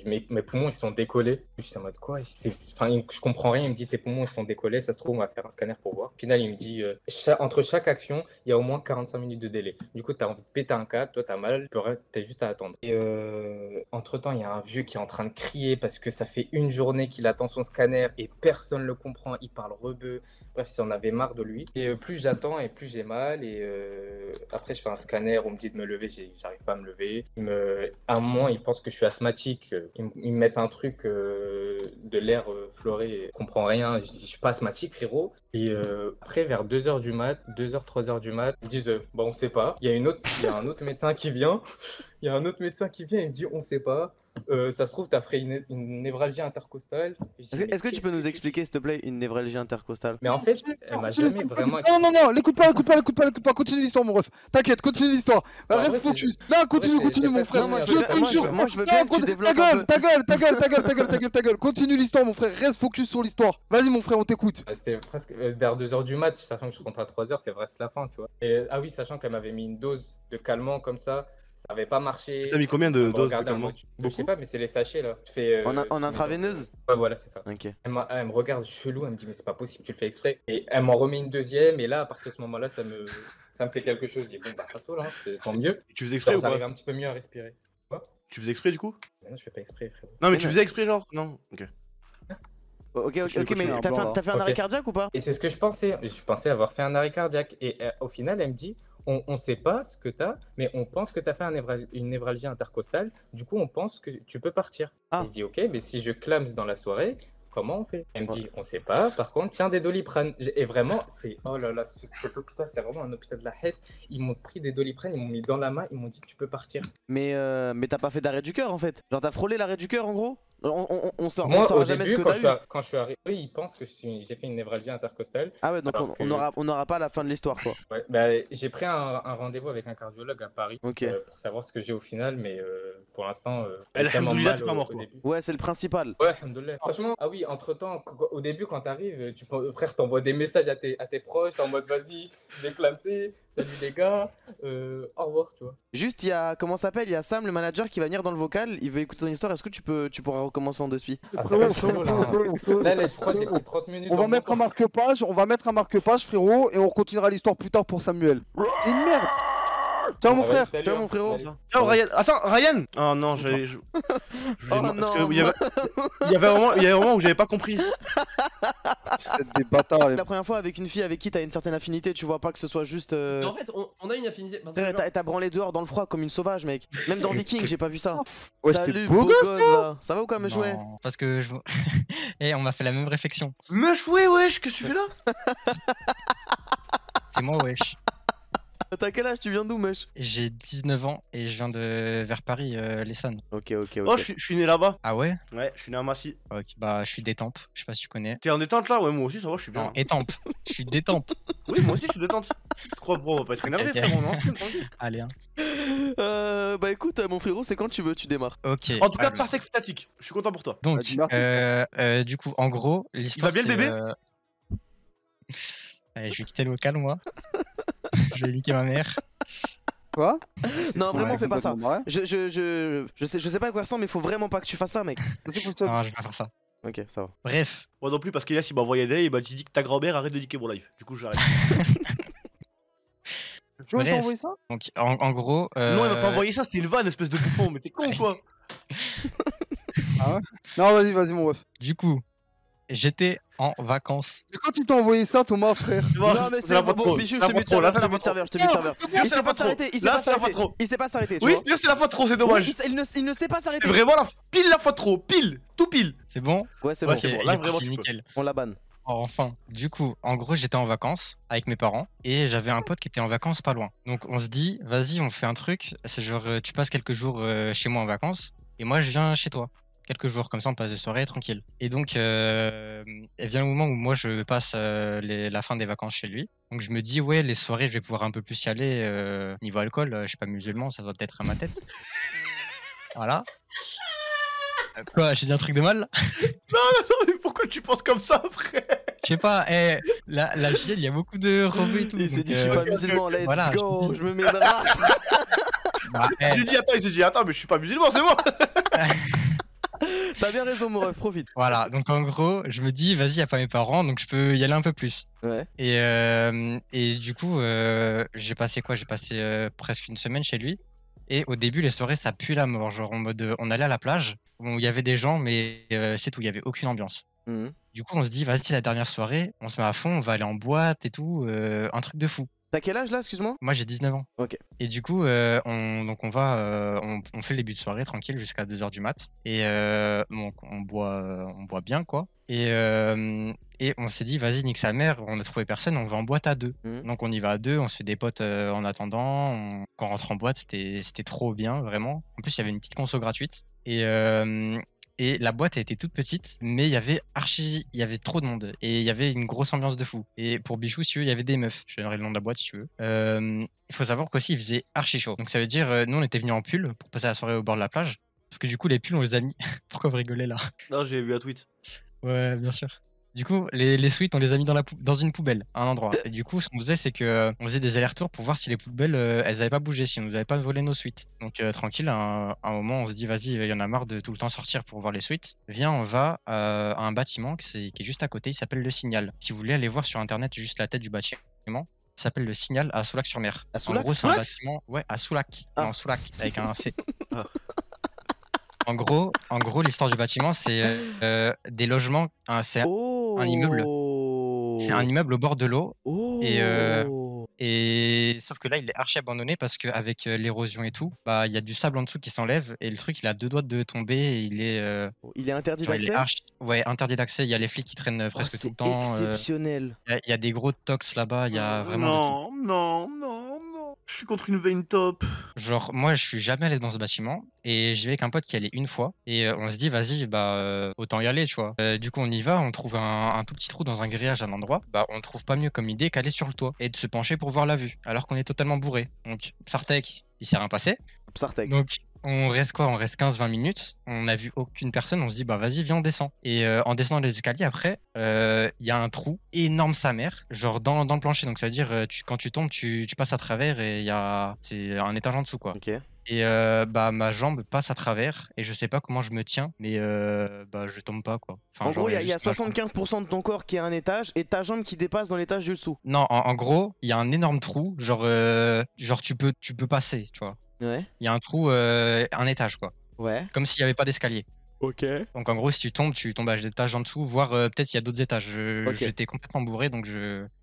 [SPEAKER 5] mes poumons, ils sont décollés. Je suis en mode, quoi? Enfin, je comprends rien. Il me dit, tes poumons, ils sont décollés. Ça se trouve, on va faire un scanner pour voir. Au final, il me dit, entre chaque action, il y a au moins 45 minutes de délai. Du coup, t'as envie de péter un câble, toi, t'as mal, t'as juste à attendre. Et entre-temps, il y a un vieux qui est en train de crier parce que ça fait une journée qu'il attend son scanner et personne ne le comprend. Il parle rebeu. Bref, j'en avais marre de lui. Et plus j'attends et plus j'ai mal. Et après, je fais un scanner. On me dit de me lever. J'arrive pas à me lever. À un moment, ils pensent que je suis asthmatique. Ils me mettent un truc de l'air fluoré. Je comprends rien. Je dis, je suis pas asthmatique, frérot. Et après, vers 2h du mat, 2h, 3h du mat, ils me disent, bah, on sait pas. Il y a un autre médecin qui vient. Il me dit, on sait pas. Ça se trouve, t'as fait une névralgie intercostale.
[SPEAKER 1] Est-ce que tu peux nous expliquer, s'il te plaît, une névralgie intercostale?
[SPEAKER 5] Mais en fait, elle m'a jamais vraiment.
[SPEAKER 3] Non, l'écoute pas. Continue l'histoire, mon ref. T'inquiète, continue l'histoire.
[SPEAKER 5] En
[SPEAKER 3] Reste
[SPEAKER 5] vrai,
[SPEAKER 3] focus. Là, continue, mon frère.
[SPEAKER 1] Non, moi,
[SPEAKER 3] Je te jure.
[SPEAKER 1] moi, je veux bien que tu développes
[SPEAKER 3] ta
[SPEAKER 1] un
[SPEAKER 3] gueule,
[SPEAKER 1] peu.
[SPEAKER 3] ta gueule. Continue l'histoire, mon frère. Reste focus sur l'histoire. Vas-y, mon frère, on t'écoute.
[SPEAKER 5] C'était presque vers 2h du mat, sachant que je rentre à 3h, c'est vrai, c'est la fin, tu vois. Et, ah oui, sachant qu'elle m'avait mis une dose de calmant comme ça avait pas marché.
[SPEAKER 6] T'as mis combien de
[SPEAKER 5] Elle me
[SPEAKER 6] doses de
[SPEAKER 5] regardait en
[SPEAKER 6] calmant?
[SPEAKER 5] mode, je sais
[SPEAKER 6] Beaucoup?
[SPEAKER 5] pas, mais c'est les sachets là. Je fais,
[SPEAKER 1] En intraveineuse?
[SPEAKER 5] Ouais, voilà, c'est ça.
[SPEAKER 1] Ok.
[SPEAKER 5] Elle me regarde chelou, elle me dit, mais c'est pas possible, tu le fais exprès. Et elle m'en remet une deuxième, et là, à partir de ce moment-là, ça me fait quelque chose. Je dis, bon, bah, passe au là, c'est tant mieux.
[SPEAKER 6] Tu faisais exprès ou
[SPEAKER 5] J'arrive
[SPEAKER 6] pas?
[SPEAKER 5] un petit peu mieux à respirer. Quoi?
[SPEAKER 6] Tu faisais exprès du coup?
[SPEAKER 5] Mais non, je fais pas exprès, frérot.
[SPEAKER 6] Non, mais
[SPEAKER 1] Mais
[SPEAKER 6] tu
[SPEAKER 1] non.
[SPEAKER 6] faisais exprès, genre? Non, ok.
[SPEAKER 1] Ok, mais
[SPEAKER 3] continue, un plan, là.
[SPEAKER 1] t'as fait un arrêt
[SPEAKER 5] Ok.
[SPEAKER 1] cardiaque ou pas?
[SPEAKER 5] Et c'est ce que je pensais. Je pensais avoir fait un arrêt cardiaque. Et au final, elle me dit, on sait pas ce que t'as, mais on pense que t'as fait une névralgie intercostale. Du coup, on pense que tu peux partir.
[SPEAKER 1] Ah.
[SPEAKER 5] Il dit, ok, mais si je clame dans la soirée, comment on fait? Elle me dit, on sait pas. Par contre, tiens des Doliprane. Et vraiment, oh là là, cet hôpital, c'est vraiment un hôpital de la Hesse. Ils m'ont pris des Doliprane, ils m'ont mis dans la main, ils m'ont dit, tu peux partir.
[SPEAKER 1] Mais t'as pas fait d'arrêt du cœur en fait. Genre t'as frôlé l'arrêt du cœur en gros? On
[SPEAKER 5] Moi,
[SPEAKER 1] saura
[SPEAKER 5] au
[SPEAKER 1] jamais
[SPEAKER 5] début,
[SPEAKER 1] ce que t'as eu.
[SPEAKER 5] quand je suis arrivé, eux, ils pensent que j'ai fait une névralgie intercostale.
[SPEAKER 1] Ah ouais, donc
[SPEAKER 5] alors
[SPEAKER 1] on aura pas la fin de l'histoire quoi.
[SPEAKER 5] Ouais, bah, j'ai pris un rendez-vous avec un cardiologue à Paris
[SPEAKER 1] Ok.
[SPEAKER 5] pour savoir ce que j'ai au final, mais pour l'instant, j'ai tellement
[SPEAKER 6] Alhamdoulilah,
[SPEAKER 5] mal
[SPEAKER 6] t'es pas mort,
[SPEAKER 5] au
[SPEAKER 6] quoi.
[SPEAKER 5] début.
[SPEAKER 1] Ouais, c'est le principal.
[SPEAKER 5] Ouais, alhamdoulilah. Franchement, ah oui, entre-temps, au début, quand t'arrives, frère, t'envoies des messages à tes proches, t'es en mode vas-y, je vais clamser, salut les gars, au revoir, tu vois.
[SPEAKER 1] Juste, il y a, comment ça s'appelle? Il y a Sam, le manager, qui va venir dans le vocal. Il veut écouter ton histoire. Est-ce que tu pourras recommencer en deux spies?
[SPEAKER 5] Ah,
[SPEAKER 3] Frérot,
[SPEAKER 5] ça va, c'est bon, là, je crois que j'ai pris 30 minutes.
[SPEAKER 3] On va
[SPEAKER 5] dans
[SPEAKER 3] mettre
[SPEAKER 5] mon
[SPEAKER 3] un marque-page, frérot, et on continuera l'histoire plus tard pour Samuel. T'es une merde. Ciao mon
[SPEAKER 5] Ah, vas-y,
[SPEAKER 3] frère.
[SPEAKER 5] salut,
[SPEAKER 1] Ciao,
[SPEAKER 5] hein.
[SPEAKER 1] mon frérot.
[SPEAKER 5] Salut.
[SPEAKER 6] Ciao Ryan. Attends, Ryan. Oh non, j'allais.
[SPEAKER 1] Oh
[SPEAKER 6] parce
[SPEAKER 1] non.
[SPEAKER 6] que il y avait un moment où j'avais pas compris.
[SPEAKER 3] Vous êtes des bâtards les.
[SPEAKER 1] La première fois avec une fille avec qui t'as une certaine affinité, tu vois pas que ce soit juste.
[SPEAKER 8] Mais en fait, on a une affinité. parce que genre-
[SPEAKER 1] T'as branlé dehors dans le froid comme une sauvage, mec. Même dans Viking, j'ai pas vu ça.
[SPEAKER 3] Ouais,
[SPEAKER 1] Salut,
[SPEAKER 3] c'était
[SPEAKER 1] beau
[SPEAKER 3] beau gosse,
[SPEAKER 1] gosse, là. Ça va ou quoi, me jouer?
[SPEAKER 9] Non, parce que je... Et on m'a fait la même réflexion.
[SPEAKER 6] Me chouer, wesh, qu'est-ce que tu fais là?
[SPEAKER 9] C'est moi, wesh.
[SPEAKER 1] T'as quel âge? Tu viens d'où, mèche?
[SPEAKER 9] J'ai 19 ans et je viens de vers Paris, l'Essonne.
[SPEAKER 1] Ok, ok,
[SPEAKER 6] Oh,
[SPEAKER 1] ok.
[SPEAKER 6] je suis né là-bas.
[SPEAKER 9] Ah ouais?
[SPEAKER 6] Ouais, je suis né à Massy.
[SPEAKER 9] Ok, bah je suis d'Étampes, je sais pas si tu connais.
[SPEAKER 6] T'es en détente là? Ouais, moi aussi, ça va, je suis bien.
[SPEAKER 9] Non, Étampes. Je suis d'Étampes.
[SPEAKER 6] Oui, moi aussi, je suis détente. Je crois, bro, on va pas être énervé,
[SPEAKER 9] Ok.
[SPEAKER 6] frérot, non? Tranquille.
[SPEAKER 9] Allez, hein.
[SPEAKER 1] Bah écoute, mon frérot, c'est quand tu veux, tu démarres.
[SPEAKER 9] Ok.
[SPEAKER 6] En tout cas,
[SPEAKER 9] alors,
[SPEAKER 6] Partek Statique, je suis content pour toi.
[SPEAKER 9] donc,
[SPEAKER 3] Vas-y, merci.
[SPEAKER 9] du coup, en gros, l'histoire.
[SPEAKER 6] bien, le
[SPEAKER 9] c'est,
[SPEAKER 6] bébé
[SPEAKER 9] Allez, je vais quitter le local, moi. Je vais niquer ma mère.
[SPEAKER 3] Quoi?
[SPEAKER 1] Non, vraiment,
[SPEAKER 3] Ouais,
[SPEAKER 1] fais pas ça.
[SPEAKER 3] complètement, ouais.
[SPEAKER 1] Je sais pas à quoi ressemble, mais faut vraiment pas que tu fasses ça, mec.
[SPEAKER 3] Vas-y, faut que tu-
[SPEAKER 9] Non, je vais pas faire ça.
[SPEAKER 1] Ok, ça va.
[SPEAKER 9] Bref,
[SPEAKER 6] Moi non plus, parce qu'Elias il m'a envoyé des, il m'a dit que ta grand-mère arrête de niquer mon live. Du coup, j'arrête.
[SPEAKER 3] Tu veux
[SPEAKER 9] Bref.
[SPEAKER 3] t'envoyer ça?
[SPEAKER 9] donc en gros.
[SPEAKER 6] Non, il m'a pas envoyé ça, c'était une vanne, espèce de bouffon, mais t'es con ou quoi?
[SPEAKER 3] Non, vas-y, vas-y, mon ref.
[SPEAKER 9] Du coup, j'étais en vacances.
[SPEAKER 3] Mais quand tu t'as envoyé ça, Thomas, frère?
[SPEAKER 1] Non, mais c'est
[SPEAKER 6] la
[SPEAKER 1] bon,
[SPEAKER 6] faute trop.
[SPEAKER 1] Bichou, je
[SPEAKER 6] La
[SPEAKER 1] te mets
[SPEAKER 6] faute trop, là,
[SPEAKER 1] de
[SPEAKER 6] c'est la
[SPEAKER 1] serveur,
[SPEAKER 6] faute trop.
[SPEAKER 1] je te mets de serveur.
[SPEAKER 6] Bien,
[SPEAKER 1] Il
[SPEAKER 6] c'est
[SPEAKER 1] sait
[SPEAKER 6] la
[SPEAKER 1] pas
[SPEAKER 6] faute trop.
[SPEAKER 1] s'arrêter, il sait
[SPEAKER 6] Là,
[SPEAKER 1] pas
[SPEAKER 6] c'est la faute
[SPEAKER 1] s'arrêter.
[SPEAKER 6] trop.
[SPEAKER 1] Il sait pas s'arrêter, tu
[SPEAKER 6] Oui,
[SPEAKER 1] vois.
[SPEAKER 6] là, c'est la faute trop, c'est dommage.
[SPEAKER 1] Il ne sait pas s'arrêter.
[SPEAKER 6] C'est vraiment pile la faute trop, pile, tout pile.
[SPEAKER 9] C'est bon?
[SPEAKER 1] Ouais, c'est
[SPEAKER 6] Ouais,
[SPEAKER 1] bon,
[SPEAKER 6] c'est bon,
[SPEAKER 9] Ok,
[SPEAKER 6] là,
[SPEAKER 9] il est
[SPEAKER 6] vraiment,
[SPEAKER 9] parti,
[SPEAKER 6] tu peux.
[SPEAKER 9] nickel.
[SPEAKER 1] on la banne.
[SPEAKER 9] Oh, enfin, du coup, en gros, j'étais en vacances avec mes parents et j'avais un pote qui était en vacances pas loin. Donc on se dit, vas-y, on fait un truc. C'est genre, tu passes quelques jours chez moi en vacances et moi je viens chez toi. Quelques jours, comme ça on passe des soirées tranquille. Et donc, il vient le moment où moi je passe la fin des vacances chez lui. Donc je me dis, ouais, les soirées, je vais pouvoir un peu plus y aller. Niveau alcool, je suis pas musulman, ça doit peut-être à ma tête. Voilà. Quoi, j'ai dit un truc de mal?
[SPEAKER 6] Non, mais pourquoi tu penses comme ça, frère?
[SPEAKER 9] Je sais pas, la JL, il y a beaucoup de rebeux et tout.
[SPEAKER 1] Il s'est
[SPEAKER 9] donc,
[SPEAKER 1] dit, je suis pas musulman, let's
[SPEAKER 9] voilà,
[SPEAKER 1] go, je me mets de race.
[SPEAKER 9] bah,
[SPEAKER 6] Il s'est dit, attends, mais je suis pas musulman, c'est moi.
[SPEAKER 1] T'as bien raison, mon ref, profite.
[SPEAKER 9] voilà, donc en gros, je me dis, vas-y, y a pas mes parents, donc je peux y aller un peu plus.
[SPEAKER 1] Ouais.
[SPEAKER 9] Et du coup, j'ai passé quoi? J'ai passé presque une semaine chez lui. Et au début, les soirées, ça pue la mort. Genre en mode, on allait à la plage, où il y avait des gens, mais c'est tout, il y avait aucune ambiance.
[SPEAKER 1] Mhm.
[SPEAKER 9] Du coup, on se dit, vas-y, la dernière soirée, on se met à fond, on va aller en boîte et tout, un truc de fou.
[SPEAKER 1] T'as quel âge là, excuse-moi?
[SPEAKER 9] Moi, j'ai 19 ans.
[SPEAKER 1] Ok.
[SPEAKER 9] Et du coup, on fait le début de soirée tranquille jusqu'à 2h du mat. Et donc, on boit bien, quoi. Et on s'est dit, vas-y, nique sa mère, on a trouvé personne, on va en boîte à deux.
[SPEAKER 1] Mhm.
[SPEAKER 9] Donc, on y va à deux, on se fait des potes en attendant. Quand on rentre en boîte, c'était trop bien, vraiment. En plus, il y avait une petite conso gratuite. Et la boîte a été toute petite, mais il y avait trop de monde et il y avait une grosse ambiance de fou. Et pour Bichou, si tu veux, il y avait des meufs. Je te donnerai le nom de la boîte si tu veux. Il faut savoir qu'aussi, il faisait archi chaud. Donc ça veut dire, nous, on était venus en pull pour passer la soirée au bord de la plage. Parce que du coup, les pulls, on les a mis. Pourquoi vous rigolez là?
[SPEAKER 6] Non, j'ai vu un tweet.
[SPEAKER 9] Ouais, bien sûr. Du coup, les suites, on les a mis dans une poubelle, à un endroit. Et du coup, ce qu'on faisait, c'est que on faisait des allers-retours pour voir si les poubelles, elles avaient pas bougé, si on nous avait pas volé nos suites. Donc, tranquille, à un moment, on se dit, vas-y, il y en a marre de tout le temps sortir pour voir les suites. Viens, on va à un bâtiment qui est juste à côté, il s'appelle Le Signal. Si vous voulez aller voir sur internet juste la tête du bâtiment, il s'appelle Le Signal à Soulac-sur-Mer.
[SPEAKER 1] À
[SPEAKER 9] En
[SPEAKER 1] Soulac?
[SPEAKER 9] gros, c'est un bâtiment, ouais, à Soulac.
[SPEAKER 1] Ah.
[SPEAKER 9] Non, Soulac, avec un C.
[SPEAKER 6] Ah.
[SPEAKER 9] En gros, l'histoire du bâtiment, c'est des logements, c'est
[SPEAKER 1] Oh.
[SPEAKER 9] un immeuble. C'est un immeuble au bord de l'eau.
[SPEAKER 1] Oh.
[SPEAKER 9] Et sauf que là, il est archi abandonné parce qu'avec l'érosion et tout, bah il y a du sable en dessous qui s'enlève et le truc, il a deux doigts de tomber et il est,
[SPEAKER 1] Il est interdit
[SPEAKER 9] genre, il est
[SPEAKER 1] d'accès?
[SPEAKER 9] ouais, interdit d'accès. Il y a les flics qui traînent
[SPEAKER 1] Oh,
[SPEAKER 9] presque tout
[SPEAKER 1] c'est
[SPEAKER 9] le temps.
[SPEAKER 1] exceptionnel.
[SPEAKER 9] Il y a des gros tox là-bas. Il y a vraiment de tout.
[SPEAKER 6] Non. Je suis contre une veine top.
[SPEAKER 9] Genre, moi, je suis jamais allé dans ce bâtiment et j'y vais avec un pote qui allait une fois et on se dit, vas-y, bah, autant y aller, tu vois. Du coup, on y va, on trouve un tout petit trou dans un grillage à un endroit. Bah, on trouve pas mieux comme idée qu'aller sur le toit et de se pencher pour voir la vue alors qu'on est totalement bourré. Donc, Psartek, il s'est rien passé.
[SPEAKER 1] Psartek.
[SPEAKER 9] Donc, On reste quoi? On reste 15-20 minutes. On n'a vu aucune personne. On se dit, bah vas-y, viens, on descend. Et en descendant les escaliers, après, il y a un trou énorme sa mère, genre dans le plancher. Donc ça veut dire, quand tu tombes, tu passes à travers et c'est un étage en dessous, quoi.
[SPEAKER 1] Ok.
[SPEAKER 9] Et bah ma jambe passe à travers et je sais pas comment je me tiens, mais bah je tombe pas, quoi. Enfin,
[SPEAKER 1] En
[SPEAKER 9] genre,
[SPEAKER 1] gros, il y a
[SPEAKER 9] juste ma jambe.
[SPEAKER 1] 75% de ton corps qui est à un étage et ta jambe qui dépasse dans l'étage du dessous.
[SPEAKER 9] Non, en gros, il y a un énorme trou, genre tu peux passer, tu vois.
[SPEAKER 1] Ouais.
[SPEAKER 9] Il y a un trou, un étage, quoi.
[SPEAKER 1] Ouais.
[SPEAKER 9] Comme s'il y avait pas d'escalier.
[SPEAKER 1] Ok.
[SPEAKER 9] Donc en gros, si tu tombes à l'étage en dessous, voire peut-être il y a d'autres étages.
[SPEAKER 1] Ok.
[SPEAKER 9] J'étais complètement bourré, donc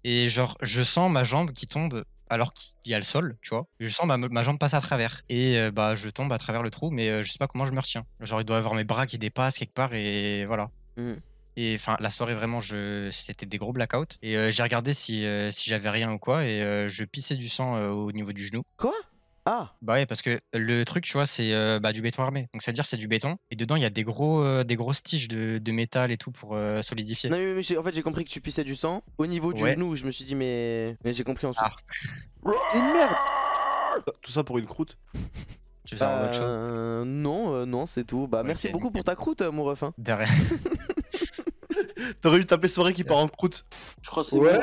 [SPEAKER 9] et genre je sens ma jambe qui tombe alors qu'il y a le sol, tu vois. Je sens ma jambe passe à travers et bah je tombe à travers le trou, mais je sais pas comment je me retiens. Genre il doit y avoir mes bras qui dépassent quelque part et voilà.
[SPEAKER 1] Mhm.
[SPEAKER 9] Et enfin la soirée vraiment, c'était des gros blackouts et j'ai regardé si j'avais rien ou quoi et je pissais du sang au niveau du genou.
[SPEAKER 1] Quoi? Ah.
[SPEAKER 9] Bah ouais, parce que le truc, tu vois, c'est du béton armé. Donc ça veut dire c'est du béton. Et dedans, il y a des grosses tiges de métal et tout pour solidifier.
[SPEAKER 1] Non, mais en fait, j'ai compris que tu pissais du sang. Au niveau du
[SPEAKER 9] Ouais.
[SPEAKER 1] genou, je me suis dit, mais j'ai compris ensuite.
[SPEAKER 9] Ah.
[SPEAKER 3] Une merde.
[SPEAKER 6] Tout ça pour une croûte.
[SPEAKER 9] Tu veux savoir autre chose?
[SPEAKER 1] Non, c'est tout. Bah, merci
[SPEAKER 9] Ok,
[SPEAKER 1] beaucoup pour ta croûte, mon ref. Hein.
[SPEAKER 9] De rien.
[SPEAKER 6] T'aurais dû taper soirée qui part en croûte.
[SPEAKER 10] Je crois que c'est
[SPEAKER 3] Ouais.
[SPEAKER 10] bon.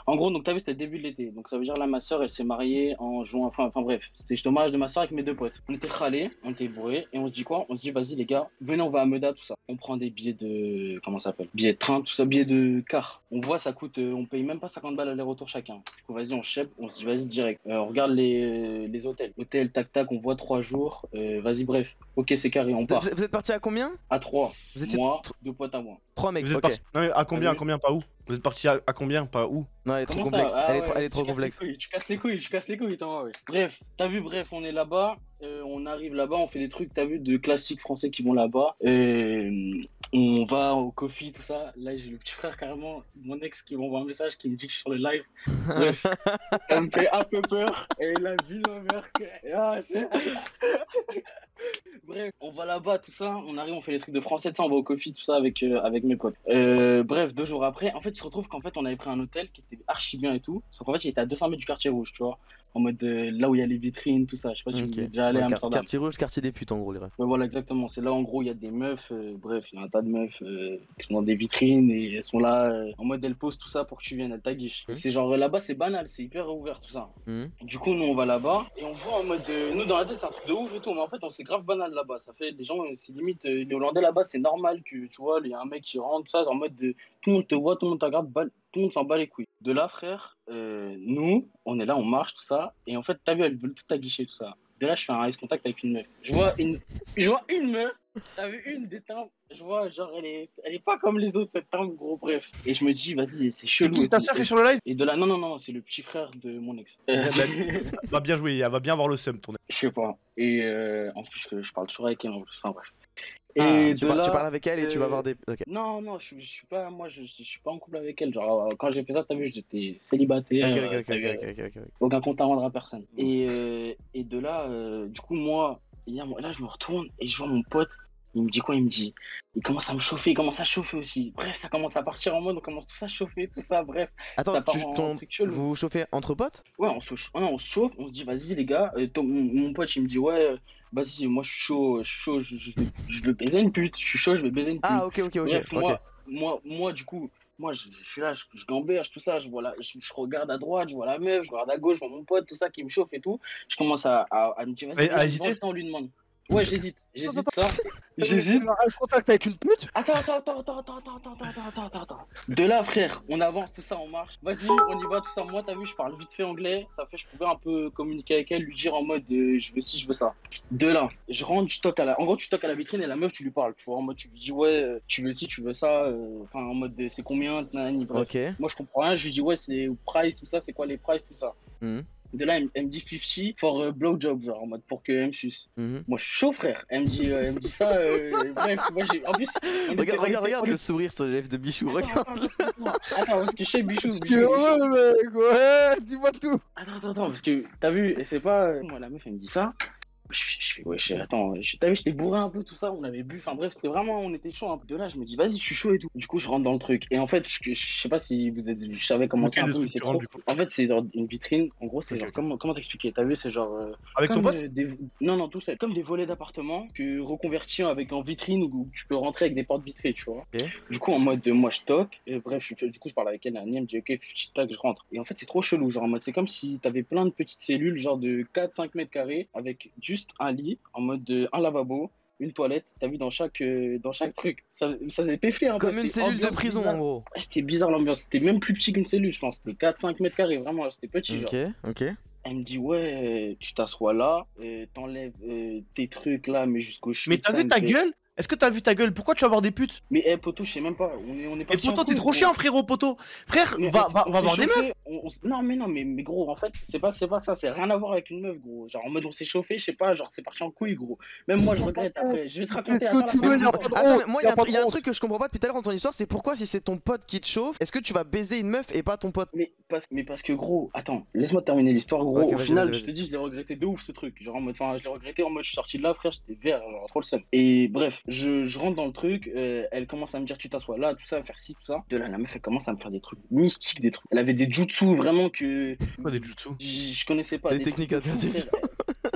[SPEAKER 10] En gros, donc t'as vu, c'était le début de l'été. Donc ça veut dire là, ma soeur, elle s'est mariée en juin. Enfin bref, j'étais au mariage de ma soeur avec mes deux potes. On était râlés, on était bourrés. Et on se dit quoi? On se dit, vas-y les gars, venez, on va à Meda, tout ça. On prend des billets de. Comment ça s'appelle? Billets de train, tout ça, billets de car. On voit, ça coûte. On paye même pas 50 balles aller-retour chacun. Du coup, vas-y, on chèpe, on se dit, vas-y, direct. On regarde les hôtels. Hôtel, tac, on voit 3 jours. Vas-y, bref. Ok, c'est carré, on part.
[SPEAKER 1] Vous êtes parti à combien?
[SPEAKER 10] À 3.
[SPEAKER 1] Vous étiez
[SPEAKER 10] Moi, deux potes à moi.
[SPEAKER 1] 3 mecs,
[SPEAKER 6] Vous êtes
[SPEAKER 1] ok.
[SPEAKER 6] parti. Non, mais à combien, pas où? Vous êtes parti à combien, pas où?
[SPEAKER 1] Non, elle est trop
[SPEAKER 10] Comment ça?
[SPEAKER 1] complexe.
[SPEAKER 10] Ah ouais,
[SPEAKER 1] Elle est trop
[SPEAKER 10] tu casses
[SPEAKER 1] complexe.
[SPEAKER 10] les couilles, tu casses les couilles, t'en vois, ouais. Bref, t'as vu, on est là-bas, on arrive là-bas, on fait des trucs, t'as vu, de classiques français qui vont là-bas. On va au coffee, tout ça. Là, j'ai le petit frère, carrément, mon ex, qui m'envoie un message qui me dit que je suis sur le live. Bref, ça me fait un peu peur. Et la vie de ma mère. Bref, on va là-bas, tout ça. On arrive, on fait les trucs de français, tout ça. On va au coffee, tout ça, avec mes potes. Bref, 2 jours après, en fait, il se retrouve qu'en fait, on avait pris un hôtel qui était archi bien et tout. Sauf qu'en fait, il était à 200 mètres du quartier rouge, tu vois. En mode là où il y a les vitrines, tout ça. Je sais pas si
[SPEAKER 1] Ok.
[SPEAKER 10] vous êtes déjà allé à Amsterdam.
[SPEAKER 1] Quartier rouge, quartier des putes, en gros, les refs.
[SPEAKER 10] Ouais, voilà, exactement. C'est là, en gros, il y a des meufs. Bref, il y a un tas de meufs qui sont dans des vitrines et elles sont là en mode elles posent tout ça pour que tu viennes, elles t'aguichent. Et c'est genre là-bas, c'est banal, c'est hyper ouvert tout ça. Du coup, nous, on va là-bas et on voit en mode. Nous, dans la tête, c'est un truc de ouf et tout. Mais en fait, on c'est grave banal là-bas. Ça fait des gens, c'est limite. Les Hollandais là-bas, c'est normal que tu vois, il y a un mec qui rentre, tout ça, en mode tout le monde te voit, tout le monde te regarde, tout le monde s'en bat les couilles. De là, frère, nous, on est là, on marche, tout ça. Et en fait, t'as vu, elles veulent tout aguicher, tout ça. De là, je fais un ice contact avec une meuf. Je vois une meuf, t'as vu une des tempes, je vois, genre, elle est pas comme les autres, cette tempe, gros, bref. Et je me dis, vas-y, c'est chelou.
[SPEAKER 6] C'est ta soeur qui est sur le live?
[SPEAKER 10] Et de là, non, c'est le petit frère de mon ex.
[SPEAKER 6] Elle va bien jouer, elle va bien avoir le seum, ton ex.
[SPEAKER 10] Je sais pas. Et en plus, je parle toujours avec elle, en plus. Enfin, bref.
[SPEAKER 1] Et tu parles avec elle et tu vas voir des. Ok.
[SPEAKER 10] Non, je suis pas, moi, je suis pas en couple avec elle. Genre, quand j'ai fait ça, t'as vu, j'étais célibataire.
[SPEAKER 1] Ok.
[SPEAKER 10] Aucun compte à rendre à personne. Et de là, du coup, moi, là, je me retourne et je vois mon pote. Il me dit quoi? Il commence à me chauffer, il commence à chauffer aussi. Bref, ça commence à partir en mode, on commence tout ça à chauffer, tout ça, bref.
[SPEAKER 1] Attends,
[SPEAKER 10] ça part en truc chelou.
[SPEAKER 1] vous vous chauffez entre potes?
[SPEAKER 10] Ouais, on se chauffe, on se dit, vas-y, les gars. Mon pote, il me dit, ouais, vas-y, moi, je suis chaud, je veux baiser une pute. Je suis chaud, je vais baiser une pute.
[SPEAKER 1] Ah, ok.
[SPEAKER 10] Bref, moi, du coup, moi, je suis là, je gamberge, tout ça, je regarde à droite, je vois la meuf, je regarde à gauche, je vois mon pote, tout ça qui me chauffe et tout. Je commence à me dire, vas-y, on lui demande. Ouais, j'hésite ça. J'hésite.
[SPEAKER 3] Un contact avec une pute?
[SPEAKER 10] Attends. De là, frère, on avance, tout ça, on marche. Vas-y, on y va, tout ça. Moi, t'as vu, je parle vite fait anglais. Ça fait, je pouvais un peu communiquer avec elle, lui dire en mode je veux ci, je veux ça. De là, je rentre, je toque en gros, tu toques à la vitrine et la meuf, tu lui parles. Tu vois, en mode, tu lui dis, ouais, tu veux ci, tu veux ça. Enfin, en mode, c'est combien, bref.
[SPEAKER 1] Ok.
[SPEAKER 10] Moi, je comprends rien. Je lui dis, ouais, c'est price, tout ça, c'est quoi les prices, tout ça. De là, elle me dit 50 for blowjob, genre en mode pour que elle me suce. Moi, je suis chaud, frère. Elle me dit ça. Bref, moi, en plus.
[SPEAKER 1] Regarde le sourire sur les lèvres de Bichou. Regarde.
[SPEAKER 10] Attends, parce que je sais Bichou.
[SPEAKER 3] Je suis heureux, mec. Ouais, dis-moi tout.
[SPEAKER 10] Attends, parce que t'as vu, et c'est pas. Moi, la meuf, elle me dit ça. Je fais, ouais, attends, t'as vu, j'étais bourré un peu, tout ça, on avait bu, enfin bref, c'était vraiment, on était chaud un peu. De là, je me dis, vas-y, je suis chaud et tout. Du coup, je rentre dans le truc. Et en fait, je sais pas si je savais comment c'est un peu, mais c'est trop. En fait, c'est genre une vitrine, en gros, c'est genre, comment t'expliquer? T'as vu, c'est genre.
[SPEAKER 6] Avec ton pote?
[SPEAKER 10] Non, tout seul. Comme des volets d'appartement que reconvertis avec en vitrine où tu peux rentrer avec des portes vitrées, tu vois.
[SPEAKER 1] Ok.
[SPEAKER 10] Du coup, en mode, moi, je toque. Et bref, du coup, je parle avec elle, elle me dit, ok, tac, je rentre. Et en fait, c'est trop chelou, genre, en mode, c'est comme si t'avais plein de petites cellules, genre de 4-5 mètres carrés, avec juste un lit, en mode un lavabo, une toilette, t'as vu dans chaque truc. Ça faisait péfler un peu.
[SPEAKER 1] Comme une cellule de prison
[SPEAKER 10] bizarre.
[SPEAKER 1] en gros.
[SPEAKER 10] Ouais, c'était bizarre l'ambiance, c'était même plus petit qu'une cellule, je pense. C'était 4-5 mètres carrés, vraiment, c'était petit genre.
[SPEAKER 1] Ok.
[SPEAKER 10] Elle me dit, ouais, tu t'assois là, t'enlèves tes trucs là, mais jusqu'au cheveu.
[SPEAKER 6] Mais t'as vu ta gueule? Est-ce que t'as vu ta gueule? Pourquoi tu vas voir des putes?
[SPEAKER 10] Mais poto, je sais même pas. On est pas.
[SPEAKER 6] Mais poto, t'es trop chiant, frérot, poto. Frère, va voir des meufs.
[SPEAKER 10] Non, mais gros, en fait, c'est pas ça. C'est rien à voir avec une meuf, gros. Genre en mode on s'est chauffé, je sais pas, genre c'est parti en couille, gros. Même moi, je regrette après. Je vais te raconter.
[SPEAKER 1] Attends, mais moi, il y a un truc que je comprends pas depuis tout à l'heure dans ton histoire, c'est pourquoi si c'est ton pote qui te chauffe, est-ce que tu vas baiser une meuf et pas ton pote?
[SPEAKER 10] Mais parce que gros, attends, laisse-moi terminer l'histoire, gros.
[SPEAKER 1] Ok,
[SPEAKER 10] au final,
[SPEAKER 1] vas-y.
[SPEAKER 10] je te dis, je l'ai regretté de ouf ce truc. Genre en mode, je l'ai regretté en mode, je suis sorti de là, frère, j'étais vert, genre trop le seum. Et bref, je rentre dans le truc, elle commence à me dire, tu t'assois là, tout ça, faire ci, tout ça. De là, la meuf, elle commence à me faire des trucs mystiques, des trucs. Elle avait des jutsu vraiment que.
[SPEAKER 6] Quoi, des jutsu?
[SPEAKER 10] Je connaissais pas.
[SPEAKER 1] Des techniques interdites.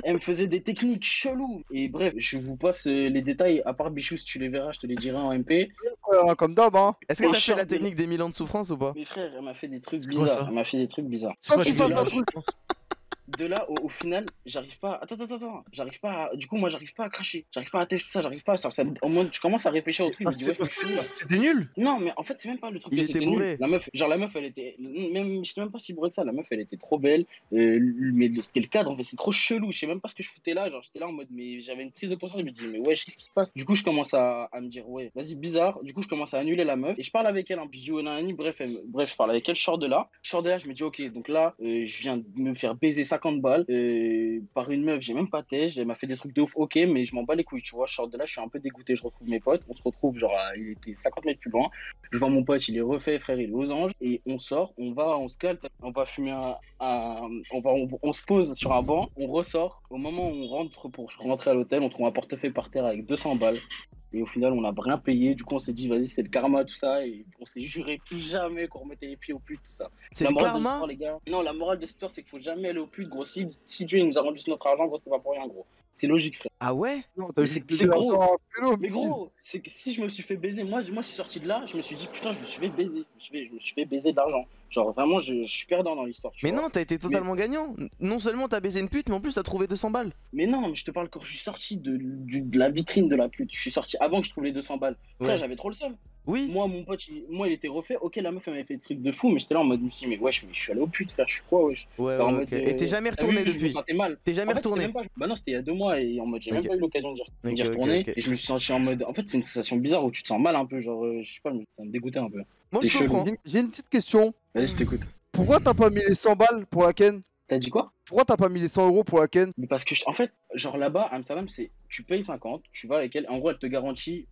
[SPEAKER 10] Elle me faisait des techniques cheloues. Et bref, je vous passe les détails. À part Bichou, si tu les verras, je te les dirai en MP.
[SPEAKER 3] Comme d'hab, hein.
[SPEAKER 1] Est-ce que t'as fait la technique des 1000 ans de souffrance ou pas?
[SPEAKER 10] Mes frères, elle m'a fait des trucs
[SPEAKER 6] quoi,
[SPEAKER 10] bizarres.
[SPEAKER 6] ça
[SPEAKER 10] Elle m'a fait des trucs bizarres.
[SPEAKER 3] Sans que tu fasses un truc.
[SPEAKER 10] De là, au final, j'arrive pas. Attends. J'arrive pas. Du coup, moi, j'arrive pas à cracher. J'arrive pas à tester tout ça. J'arrive pas à ça. Au moins, je commence à réfléchir au truc. Je me dis, ouais, je suis là.
[SPEAKER 6] C'était nul.
[SPEAKER 10] Non, mais en fait, c'est même pas le truc.
[SPEAKER 1] Il
[SPEAKER 10] que
[SPEAKER 1] était
[SPEAKER 10] c'était
[SPEAKER 1] bourré.
[SPEAKER 10] nul. La meuf, elle était. Même, je sais même pas si bourré que ça. La meuf, elle était trop belle. Mais c'était le cadre. En fait, c'est trop chelou. Je sais même pas ce que je foutais là. Genre, j'étais là en mode. Mais j'avais une prise de conscience. Je me dis, mais ouais, qu'est-ce qui se passe? Du coup, je commence à me dire, ouais, vas-y, bizarre. Du coup, je commence à annuler la meuf. Et je parle avec elle. Puis je dis, ouais, nanani. Bref, je parle avec elle. Je sors de là. Je me dis, ok, donc là, je viens de me faire baiser 50 balles. Par une meuf, j'ai même pas têche, elle m'a fait des trucs de ouf, ok, mais je m'en bats les couilles, tu vois. Je sors de là, je suis un peu dégoûté, je retrouve mes potes, on se retrouve, genre, il était 50 mètres plus loin. Je vois mon pote, il est refait, frère, il est aux anges, et on sort, on se calme, on va fumer on se pose sur un banc, on ressort. Au moment où on rentre pour rentrer à l'hôtel, on trouve un portefeuille par terre avec 200 balles. Et au final, on n'a rien payé. Du coup, on s'est dit, vas-y, c'est le karma, tout ça. Et on s'est juré plus jamais qu'on remettait les pieds au pute, tout ça.
[SPEAKER 1] C'est le karma?
[SPEAKER 10] Les gars. Non, la morale de cette histoire, c'est qu'il faut jamais aller au pute, gros. Si Dieu nous a rendu notre argent, gros, c'était pas pour rien, gros. C'est logique, frère.
[SPEAKER 1] Ah ouais?
[SPEAKER 3] Non,
[SPEAKER 10] c'est gros. Mais gros, c'est que si je me suis fait baiser, moi, je suis sorti de là, je me suis dit, putain, je me suis fait baiser. Je me suis fait baiser d'argent. Genre, vraiment, je suis perdant dans l'histoire.
[SPEAKER 1] Mais non, t'as été totalement gagnant. Non seulement t'as baisé une pute, mais en plus t'as trouvé 200 balles.
[SPEAKER 10] Mais non, mais je te parle quand je suis sorti de la vitrine de la pute. Je suis sorti avant que je trouve les 200 balles. Frère, j'avais trop le seum.
[SPEAKER 1] Oui.
[SPEAKER 10] Moi, mon pote, il était refait. Ok, la meuf, elle m'avait fait des trucs de fou, mais j'étais là en mode, je me suis dit, mais wesh, mais je suis allé au pute, frère, je suis quoi, wesh.
[SPEAKER 1] Ouais,
[SPEAKER 10] en
[SPEAKER 1] ok.
[SPEAKER 10] mode,
[SPEAKER 1] Et t'es jamais retourné depuis?
[SPEAKER 10] Je me sentais mal.
[SPEAKER 1] T'es jamais
[SPEAKER 10] en fait,
[SPEAKER 1] retourné?
[SPEAKER 10] même pas... Bah non, c'était il y a 2 mois et en mode, j'ai même pas eu l'occasion d'y retourner.
[SPEAKER 1] Ok.
[SPEAKER 10] Et je me suis senti en mode, en fait, c'est une sensation bizarre où tu te sens mal un peu, genre, je sais pas, ça me dégoûtait un peu.
[SPEAKER 1] Moi, je comprends.
[SPEAKER 3] J'ai une petite question.
[SPEAKER 10] Vas-y, je t'écoute.
[SPEAKER 3] Pourquoi t'as pas mis les 100 balles pour la ken?
[SPEAKER 10] T'as dit quoi?
[SPEAKER 3] Pourquoi t'as pas mis les 100 euros pour la ken?
[SPEAKER 10] Mais parce que, en fait, genre là-bas, à Amsterdam, c'est tu payes 50, tu vas avec elle. En gros, elle te garantit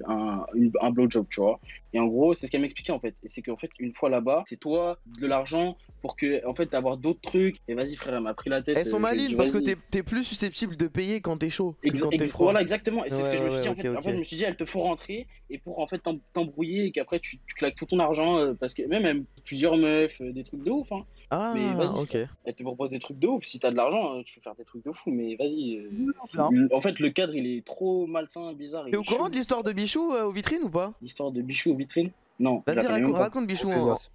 [SPEAKER 10] un blowjob, tu vois. Et en gros, c'est ce qu'elle m'expliquait en fait. Et c'est qu'en fait, une fois là-bas, c'est toi de l'argent pour que, en fait, avoir d'autres trucs. Et vas-y, frère, elle m'a pris la tête.
[SPEAKER 1] Elles sont malines parce que t'es plus susceptible de payer quand t'es chaud. Que quand t'es froid.
[SPEAKER 10] Voilà, exactement. Et c'est ce que je me suis dit. En fait, je me suis dit, elles te font rentrer et pour en fait t'embrouiller et qu'après tu claques tout ton argent parce que même plusieurs meufs, des trucs de ouf. Hein.
[SPEAKER 1] Ah,
[SPEAKER 10] mais vas-y,
[SPEAKER 1] ok.
[SPEAKER 10] Elle te propose des trucs de ouf. Si t'as de l'argent, tu peux faire des trucs de fou. Mais vas-y. En fait, le cadre il est trop malsain, bizarre.
[SPEAKER 1] T'es au courant de l'histoire de Bichou aux vitrines ou pas?
[SPEAKER 10] L'histoire de Bichou aux vitrines? Non.
[SPEAKER 1] Vas-y, raconte Bichou.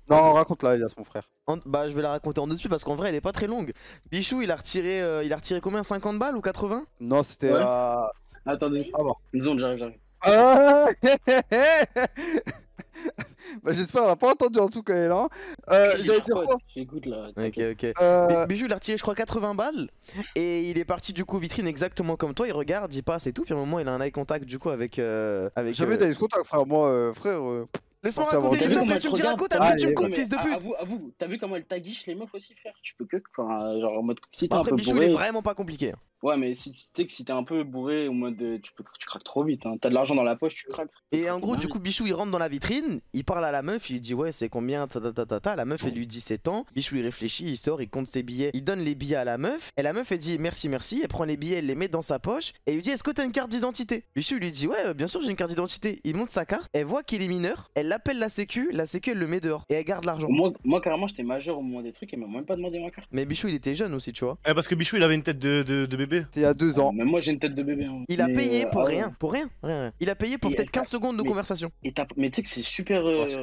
[SPEAKER 3] Non, raconte-la, Elias, mon frère.
[SPEAKER 1] Bah, je vais la raconter en dessus parce qu'en vrai, elle est pas très longue. Bichou, il a retiré combien? 50 balles ou 80?
[SPEAKER 3] Non, c'était à.
[SPEAKER 10] Attendez.
[SPEAKER 3] Ah bon.
[SPEAKER 10] Une zone, j'arrive.
[SPEAKER 3] Bah j'espère on a pas entendu en tout cas là. J'allais dire quoi?
[SPEAKER 10] J'écoute là.
[SPEAKER 1] Ok. Bichou il a retiré je crois 80 balles et il est parti du coup vitrine exactement comme toi, il regarde, il passe et tout, puis à un moment il a un eye contact du coup avec...
[SPEAKER 3] Jamais d'eye contact frère, moi frère...
[SPEAKER 1] Laisse-moi
[SPEAKER 3] Censé avoir
[SPEAKER 1] raconter
[SPEAKER 3] dit-
[SPEAKER 1] juste
[SPEAKER 10] T'as vu
[SPEAKER 1] après, tu me dis
[SPEAKER 10] comment
[SPEAKER 1] raconte,
[SPEAKER 10] elle
[SPEAKER 1] après
[SPEAKER 3] regarde
[SPEAKER 1] tu me
[SPEAKER 3] Allez,
[SPEAKER 1] coupes,
[SPEAKER 10] mais
[SPEAKER 1] fils de pute.
[SPEAKER 10] avoue, t'as vu comment elle taguiche les meufs aussi, frère? Tu peux que, enfin, genre en mode, si t'es un
[SPEAKER 1] Après,
[SPEAKER 10] peu
[SPEAKER 1] Bichou, il est
[SPEAKER 10] bourré.
[SPEAKER 1] vraiment pas compliqué.
[SPEAKER 10] Ouais, mais si tu sais que si t'es un peu bourré, au mode, tu craques trop vite, hein. T'as de l'argent dans la poche, tu craques. Tu
[SPEAKER 1] Et
[SPEAKER 10] craques
[SPEAKER 1] en gros,
[SPEAKER 10] bien
[SPEAKER 1] du
[SPEAKER 10] vite.
[SPEAKER 1] coup, Bichou il rentre dans la vitrine, il parle à la meuf, il lui dit ouais, c'est combien, ta ta ta ta ta. La meuf elle lui dit 7 ans. Bichou il réfléchit, il sort, il compte ses billets, il donne les billets à la meuf. Et la meuf elle dit merci, merci. Elle prend les billets, elle les met dans sa poche. Et il lui dit est-ce que t'as une carte d'identité? Bichou il lui dit ouais, bien sûr j'ai une carte d'identité. Il monte sa carte, elle voit qu'il est mineur, elle l'appelle la sécu elle le met dehors. Et elle garde l'argent.
[SPEAKER 10] Moi, carrément, j'étais majeur au moment des trucs et m'a même pas demandé ma carte.
[SPEAKER 1] Mais Bichou il était jeune aussi, tu vois.
[SPEAKER 6] Ouais, parce que Bichou il avait une tête de bébé.
[SPEAKER 3] C'est il y a 2 ans.
[SPEAKER 10] Même moi, j'ai une tête de bébé. Hein.
[SPEAKER 1] Il a
[SPEAKER 10] Mais,
[SPEAKER 1] payé pour
[SPEAKER 10] ah ouais.
[SPEAKER 1] rien, pour rien, rien. Il a payé pour
[SPEAKER 10] Et
[SPEAKER 1] peut-être
[SPEAKER 10] elle
[SPEAKER 1] 15 secondes de
[SPEAKER 10] mais-
[SPEAKER 1] conversation.
[SPEAKER 10] Mais tu sais que c'est super.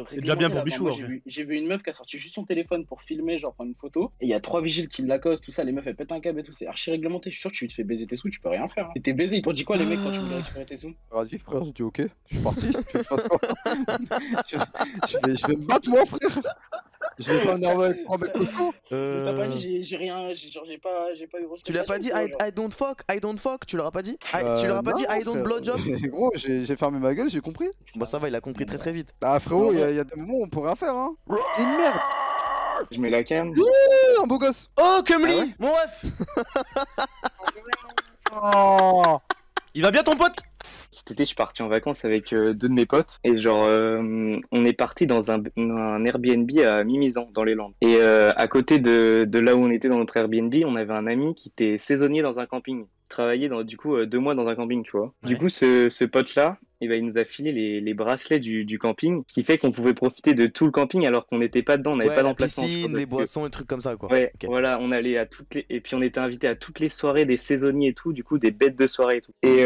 [SPEAKER 6] C'est déjà bien
[SPEAKER 10] réglementé,
[SPEAKER 6] pour
[SPEAKER 10] là.
[SPEAKER 6] Bichou,
[SPEAKER 10] Moi,
[SPEAKER 6] en vrai.
[SPEAKER 10] j'ai vu une meuf qui a sorti juste son téléphone pour filmer, genre prendre une photo. Et il y a 3 vigiles qui l'accostent, tout ça. Les meufs, elles pètent un câble et tout. C'est archi réglementé. Je suis sûr que tu te fais baiser tes sous, tu peux rien faire. Hein. T'es baisé. Ils t'ont dit quoi, les mecs, quand tu voulais récupérer tes sous?
[SPEAKER 3] Radif, frère, j'ai dit ok, je suis parti. Je fasse quoi je vais me battre, moi, frère. Je vais faire un nerveux avec 3 mecs costauds.
[SPEAKER 10] T'as pas dit, j'ai rien, genre, j'ai pas eu reçu.
[SPEAKER 1] Tu lui as pas dit I don't fuck, tu leur as pas dit tu leur as pas dit I don't
[SPEAKER 3] non,
[SPEAKER 1] blowjob?
[SPEAKER 3] frère. Gros, j'ai fermé ma gueule, j'ai compris.
[SPEAKER 1] Bah ça va, il a compris très très vite.
[SPEAKER 3] Ah, frérot, il y a des moments où on peut rien faire, hein. T'es une merde.
[SPEAKER 10] Je mets la cam.
[SPEAKER 3] Un beau gosse.
[SPEAKER 6] Oh, Kumli,
[SPEAKER 10] Ah ouais
[SPEAKER 6] mon ref.
[SPEAKER 3] Oh.
[SPEAKER 6] Il va bien ton pote?
[SPEAKER 5] Cet été, je suis parti en vacances avec 2 de mes potes et genre on est parti dans un Airbnb à Mimizan dans les Landes. Et à côté de là où on était dans notre Airbnb, on avait un ami qui était saisonnier dans un camping. Il travaillait du coup 2 mois dans un camping, tu vois. Du
[SPEAKER 6] Ouais.
[SPEAKER 5] coup, ce pote-là, il nous a filé les bracelets du camping, ce qui fait qu'on pouvait profiter de tout le camping alors qu'on n'était pas dedans, on n'avait
[SPEAKER 1] Ouais,
[SPEAKER 5] pas
[SPEAKER 1] la
[SPEAKER 5] d'emplacement. tu vois,
[SPEAKER 1] piscine, les
[SPEAKER 5] parce que-
[SPEAKER 1] boissons, les trucs comme ça quoi.
[SPEAKER 5] Ouais,
[SPEAKER 1] Ok.
[SPEAKER 5] voilà, on allait à toutes les... Et puis on était invité à toutes les soirées des saisonniers et tout, du coup des bêtes de soirée et tout. Et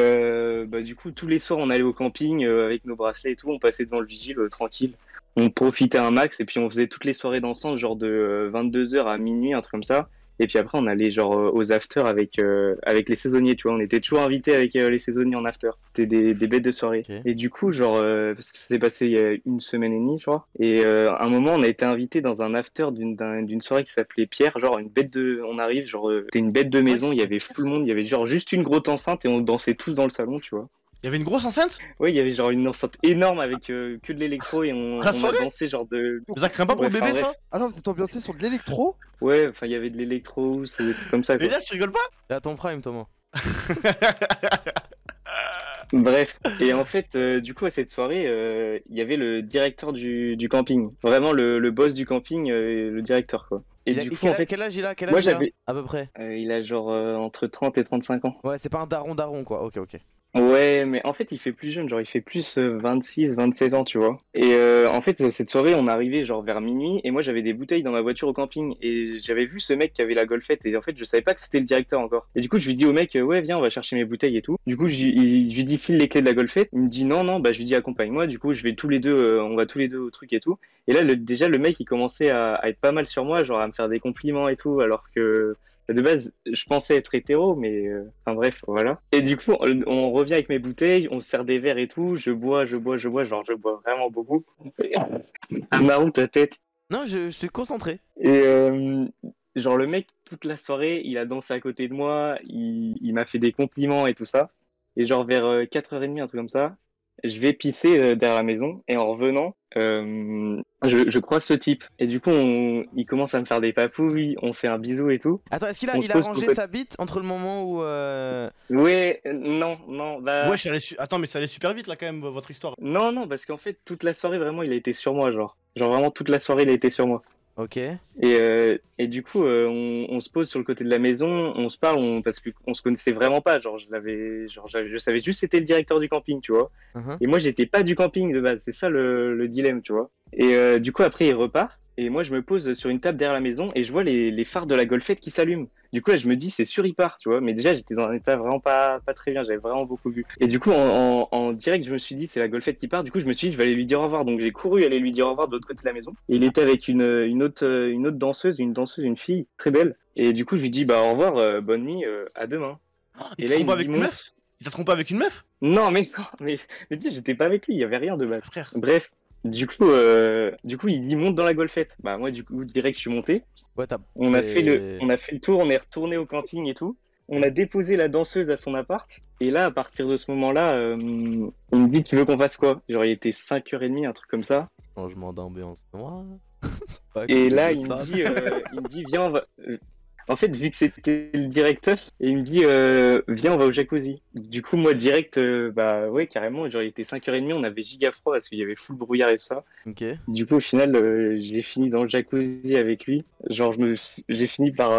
[SPEAKER 5] du coup, tous les soirs, on allait au camping avec nos bracelets et tout, on passait devant le vigile tranquille. On profitait un max et puis on faisait toutes les soirées dansant, genre de 22h à minuit, un truc comme ça. Et puis après, on allait genre aux afters avec les saisonniers, tu vois. On était toujours invités avec les saisonniers en after. C'était des bêtes de soirée.
[SPEAKER 1] Ok.
[SPEAKER 5] Et du coup, genre, parce que ça s'est passé il y a 1 semaine et demie, je crois. Et à un moment, on a été invités dans un after d'une soirée qui s'appelait Pierre. Genre, on arrive, genre, c'était une bête de maison. Il y avait tout le monde. Il y avait genre juste une grosse enceinte et on dansait tous dans le salon, tu vois.
[SPEAKER 6] Il y avait une grosse enceinte?
[SPEAKER 5] Ouais, il y avait genre une enceinte énorme avec que de l'électro et on
[SPEAKER 6] La
[SPEAKER 5] a
[SPEAKER 6] soirée
[SPEAKER 5] dansé genre de.
[SPEAKER 6] Mais ça craint pas pour
[SPEAKER 5] Ouais,
[SPEAKER 6] le bébé
[SPEAKER 5] enfin,
[SPEAKER 6] ça?
[SPEAKER 5] bref.
[SPEAKER 3] Ah non, vous êtes ambiancé sur de l'électro?
[SPEAKER 5] Ouais, enfin, il y avait de l'électro, c'est des trucs comme ça, quoi.
[SPEAKER 6] Et là, tu rigoles pas?
[SPEAKER 1] T'es à ton prime, Thomas.
[SPEAKER 5] Bref, et en fait, du coup, à cette soirée, il y avait le directeur du camping. Vraiment le boss du camping, le directeur, quoi. Et
[SPEAKER 1] Il a-
[SPEAKER 5] du coup,
[SPEAKER 1] quel,
[SPEAKER 5] en fait,
[SPEAKER 1] quel âge il a? Quel
[SPEAKER 5] moi,
[SPEAKER 1] âge il a
[SPEAKER 5] j'avais-
[SPEAKER 1] à peu près?
[SPEAKER 5] il a genre entre 30 et 35 ans.
[SPEAKER 1] Ouais, c'est pas un daron quoi. Ok, ok.
[SPEAKER 5] Ouais, mais en fait, il fait plus jeune, genre il fait plus 26, 27 ans, tu vois. Et en fait, cette soirée, on arrivait genre vers minuit, et moi j'avais des bouteilles dans ma voiture au camping, et j'avais vu ce mec qui avait la golfette, et en fait, je savais pas que c'était le directeur encore. Et du coup, je lui dis au mec, ouais, viens, on va chercher mes bouteilles et tout. Du coup, je lui dis, file les clés de la golfette. Il me dit, non, non, bah je lui dis, accompagne-moi. Du coup, je vais tous les deux, on va tous les deux au truc et tout. Et là, déjà, le mec, il commençait à être pas mal sur moi, genre à me faire des compliments et tout, alors que. De base, je pensais être hétéro, mais enfin bref, voilà. Et du coup, on revient avec mes bouteilles, on se sert des verres et tout, je bois, genre je bois vraiment beaucoup. Un marron ta tête.
[SPEAKER 1] Non, je suis concentré.
[SPEAKER 5] Et genre le mec, toute la soirée, il a dansé à côté de moi, il m'a fait des compliments et tout ça. Et genre vers 4h30, un truc comme ça, je vais pisser derrière la maison, et en revenant, je croise ce type. Et du coup, il commence à me faire des papouilles, on fait un bisou et tout.
[SPEAKER 1] Attends, est-ce qu'il
[SPEAKER 5] On se
[SPEAKER 1] a
[SPEAKER 5] pose
[SPEAKER 1] rangé
[SPEAKER 5] sur le
[SPEAKER 1] sa bite entre le moment où
[SPEAKER 5] Ouais, non, bah...
[SPEAKER 6] Ouais, attends, mais ça allait super vite là quand même, votre histoire.
[SPEAKER 5] Non, parce qu'en fait, toute la soirée, vraiment, il a été sur moi, genre. Genre, vraiment, toute la soirée, il a été sur moi.
[SPEAKER 1] Ok.
[SPEAKER 5] Et du coup, on se pose sur le côté de la maison, on se parle, parce qu'on se connaissait vraiment pas. Genre, je savais juste que c'était le directeur du camping, tu vois.
[SPEAKER 1] Uh-huh.
[SPEAKER 5] Et moi, j'étais pas du camping de base. C'est ça le dilemme, tu vois. Et du coup, après, il repart. Et moi, je me pose sur une table derrière la maison et je vois les phares de la golfette qui s'allument. Du coup, là, je me dis, c'est sûr, il part, tu vois. Mais déjà, j'étais dans un état vraiment pas très bien. J'avais vraiment beaucoup vu. Et du coup, en direct, je me suis dit, c'est la golfette qui part. Du coup, je me suis dit, je vais aller lui dire au revoir. Donc, j'ai couru aller lui dire au revoir de l'autre côté de la maison. Et il était avec une autre danseuse, une fille très belle. Et du coup, je lui dis, bah, au revoir, bonne nuit, à demain.
[SPEAKER 6] Il
[SPEAKER 5] Et
[SPEAKER 6] t'a
[SPEAKER 5] là,
[SPEAKER 6] trompé
[SPEAKER 5] il me
[SPEAKER 6] avec
[SPEAKER 5] dit,
[SPEAKER 6] une
[SPEAKER 5] monte.
[SPEAKER 6] meuf? Il t'a trompé avec une meuf?
[SPEAKER 5] Non, mais dis, j'étais pas avec lui. Il y avait rien de base.
[SPEAKER 6] Frère.
[SPEAKER 5] Bref. Du coup, il dit monte dans la golfette. Bah moi, du coup, direct, je suis monté.
[SPEAKER 1] Ouais,
[SPEAKER 5] On a fait le tour, on est retourné au camping et tout.
[SPEAKER 11] On a déposé la danseuse à son appart. Et là, à partir de ce moment-là, il me dit, tu veux qu'on fasse quoi? Genre, il était 5h30, un truc comme ça.
[SPEAKER 1] Changement d'ambiance.
[SPEAKER 11] Et là, il me dit, viens, on va... En fait, vu que c'était le directeur, il me dit, viens, on va au jacuzzi. Du coup, moi, direct, bah ouais, carrément, genre, il était 5h30, on avait giga froid parce qu'il y avait full brouillard et tout ça.
[SPEAKER 1] Ok.
[SPEAKER 11] Du coup, au final, j'ai fini dans le jacuzzi avec lui. Genre, j'ai fini par.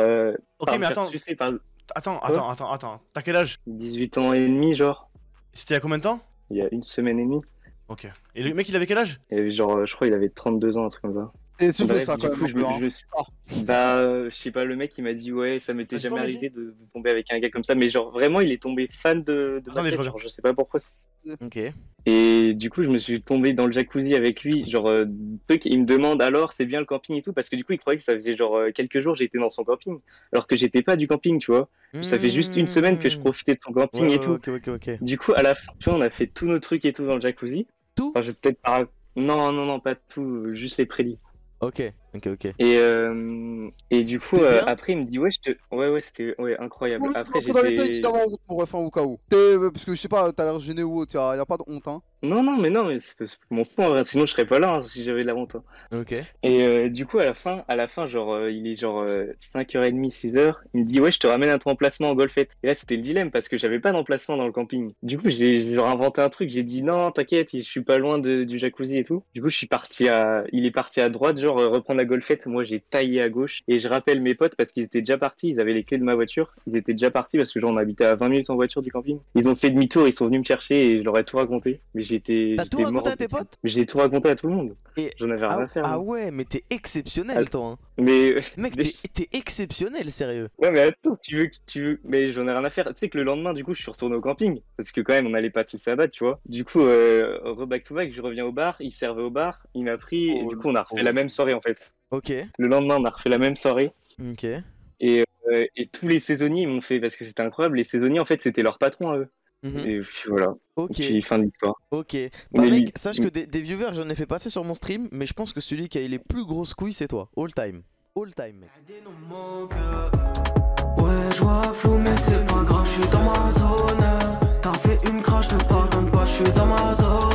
[SPEAKER 6] Ok,
[SPEAKER 11] par
[SPEAKER 6] mais
[SPEAKER 11] me faire
[SPEAKER 6] attends.
[SPEAKER 11] sucer par...
[SPEAKER 6] Attends. T'as quel âge?
[SPEAKER 11] 18 ans et demi, genre.
[SPEAKER 6] C'était il y a combien de temps?
[SPEAKER 11] Il y a une semaine et demie.
[SPEAKER 6] Ok. Et le mec, il avait quel âge?
[SPEAKER 11] Et genre, je crois qu'il avait 32 ans, un truc comme ça.
[SPEAKER 3] Et c'est
[SPEAKER 11] Bref,
[SPEAKER 3] ça,
[SPEAKER 11] du
[SPEAKER 3] quand
[SPEAKER 11] coup,
[SPEAKER 3] même.
[SPEAKER 11] je me- Bah, je sais pas, le mec il m'a dit ouais, ça m'était
[SPEAKER 6] Ah, c'est
[SPEAKER 11] jamais
[SPEAKER 6] quoi,
[SPEAKER 11] arrivé de tomber avec un gars comme ça, mais genre vraiment il est tombé fan de
[SPEAKER 6] Attends,
[SPEAKER 11] ma
[SPEAKER 6] mais je
[SPEAKER 11] tête,
[SPEAKER 6] reviens.
[SPEAKER 11] genre, je sais pas pourquoi.
[SPEAKER 1] Ok.
[SPEAKER 11] Et du coup, je me suis tombé dans le jacuzzi avec lui, genre truc, il me demande alors c'est bien le camping et tout, parce que du coup il croyait que ça faisait genre quelques jours j'étais dans son camping, alors que j'étais pas du camping, tu vois. Ça fait juste une semaine que je profitais de son camping
[SPEAKER 1] Ouais,
[SPEAKER 11] et
[SPEAKER 1] ouais,
[SPEAKER 11] tout.
[SPEAKER 1] ok.
[SPEAKER 11] Du coup, à la fin, tu vois, on a fait tous nos trucs et tout dans le jacuzzi.
[SPEAKER 1] Tout?
[SPEAKER 11] Enfin, je vais peut-être pas. Non, pas tout, juste les prélis.
[SPEAKER 1] Ok.
[SPEAKER 11] Et du coup,
[SPEAKER 1] C'était bien
[SPEAKER 11] après, il me dit, ouais, ouais, c'était incroyable.
[SPEAKER 3] Oui,
[SPEAKER 11] Après,
[SPEAKER 3] dans les détails,
[SPEAKER 11] j'étais.
[SPEAKER 3] dis avant en route, mon ref, hein, au cas où. Parce que je sais pas, t'as l'air gêné ou autre, y'a pas de honte, hein.
[SPEAKER 11] Non, mais c'est mon fond, en vrai, sinon je serais pas là hein, si j'avais de la honte. Hein.
[SPEAKER 1] Ok.
[SPEAKER 11] Et du coup, à la fin, genre, il est genre 5h30, 6h. Il me dit, ouais, je te ramène un emplacement en golfette. Et là, c'était le dilemme parce que j'avais pas d'emplacement dans le camping. Du coup, j'ai genre inventé un truc. J'ai dit, non, t'inquiète, je suis pas loin du jacuzzi et tout. Du coup, il est parti à droite, genre, reprendre la golfette. Moi, j'ai taillé à gauche. Et je rappelle mes potes parce qu'ils étaient déjà partis. Ils avaient les clés de ma voiture. Ils étaient déjà partis parce que, genre, on habitait à 20 minutes en voiture du camping. Ils ont fait demi-tour, ils sont venus me chercher et je leur ai tout raconté. Mais
[SPEAKER 1] T'as tout raconté à tes potes?
[SPEAKER 11] J'ai tout raconté à tout le monde.
[SPEAKER 1] Et...
[SPEAKER 11] J'en avais rien à faire.
[SPEAKER 1] Ah ouais, mais t'es exceptionnel, toi. Hein.
[SPEAKER 11] Mais.
[SPEAKER 1] Mec, t'es exceptionnel, sérieux.
[SPEAKER 11] Ouais, mais attends, tu veux. Mais j'en ai rien à faire. Tu sais que le lendemain, du coup, je suis retourné au camping. Parce que quand même, on allait passer le sabbat, tu vois. Du coup, back to back, je reviens au bar. Il servait au bar. Il m'a pris. Et du coup, on a refait la même soirée, en fait.
[SPEAKER 1] Ok.
[SPEAKER 11] Le lendemain, on a refait la même soirée.
[SPEAKER 1] Ok.
[SPEAKER 11] Et tous les saisonniers, ils m'ont fait. Parce que c'était incroyable. Les saisonniers, en fait, c'était leur patron à eux. Et puis voilà.
[SPEAKER 1] Ok.
[SPEAKER 11] Et puis, fin de l'histoire.
[SPEAKER 1] Ok. Bah mec, sache que des viewers j'en ai fait passer sur mon stream, mais je pense que celui qui a eu les plus grosses couilles c'est toi. All time. All time mec.
[SPEAKER 12] Ouais je vois flou mais c'est pas grave, je suis dans ma zone. T'as fait une crash, te pardonne pas, je suis dans ma zone.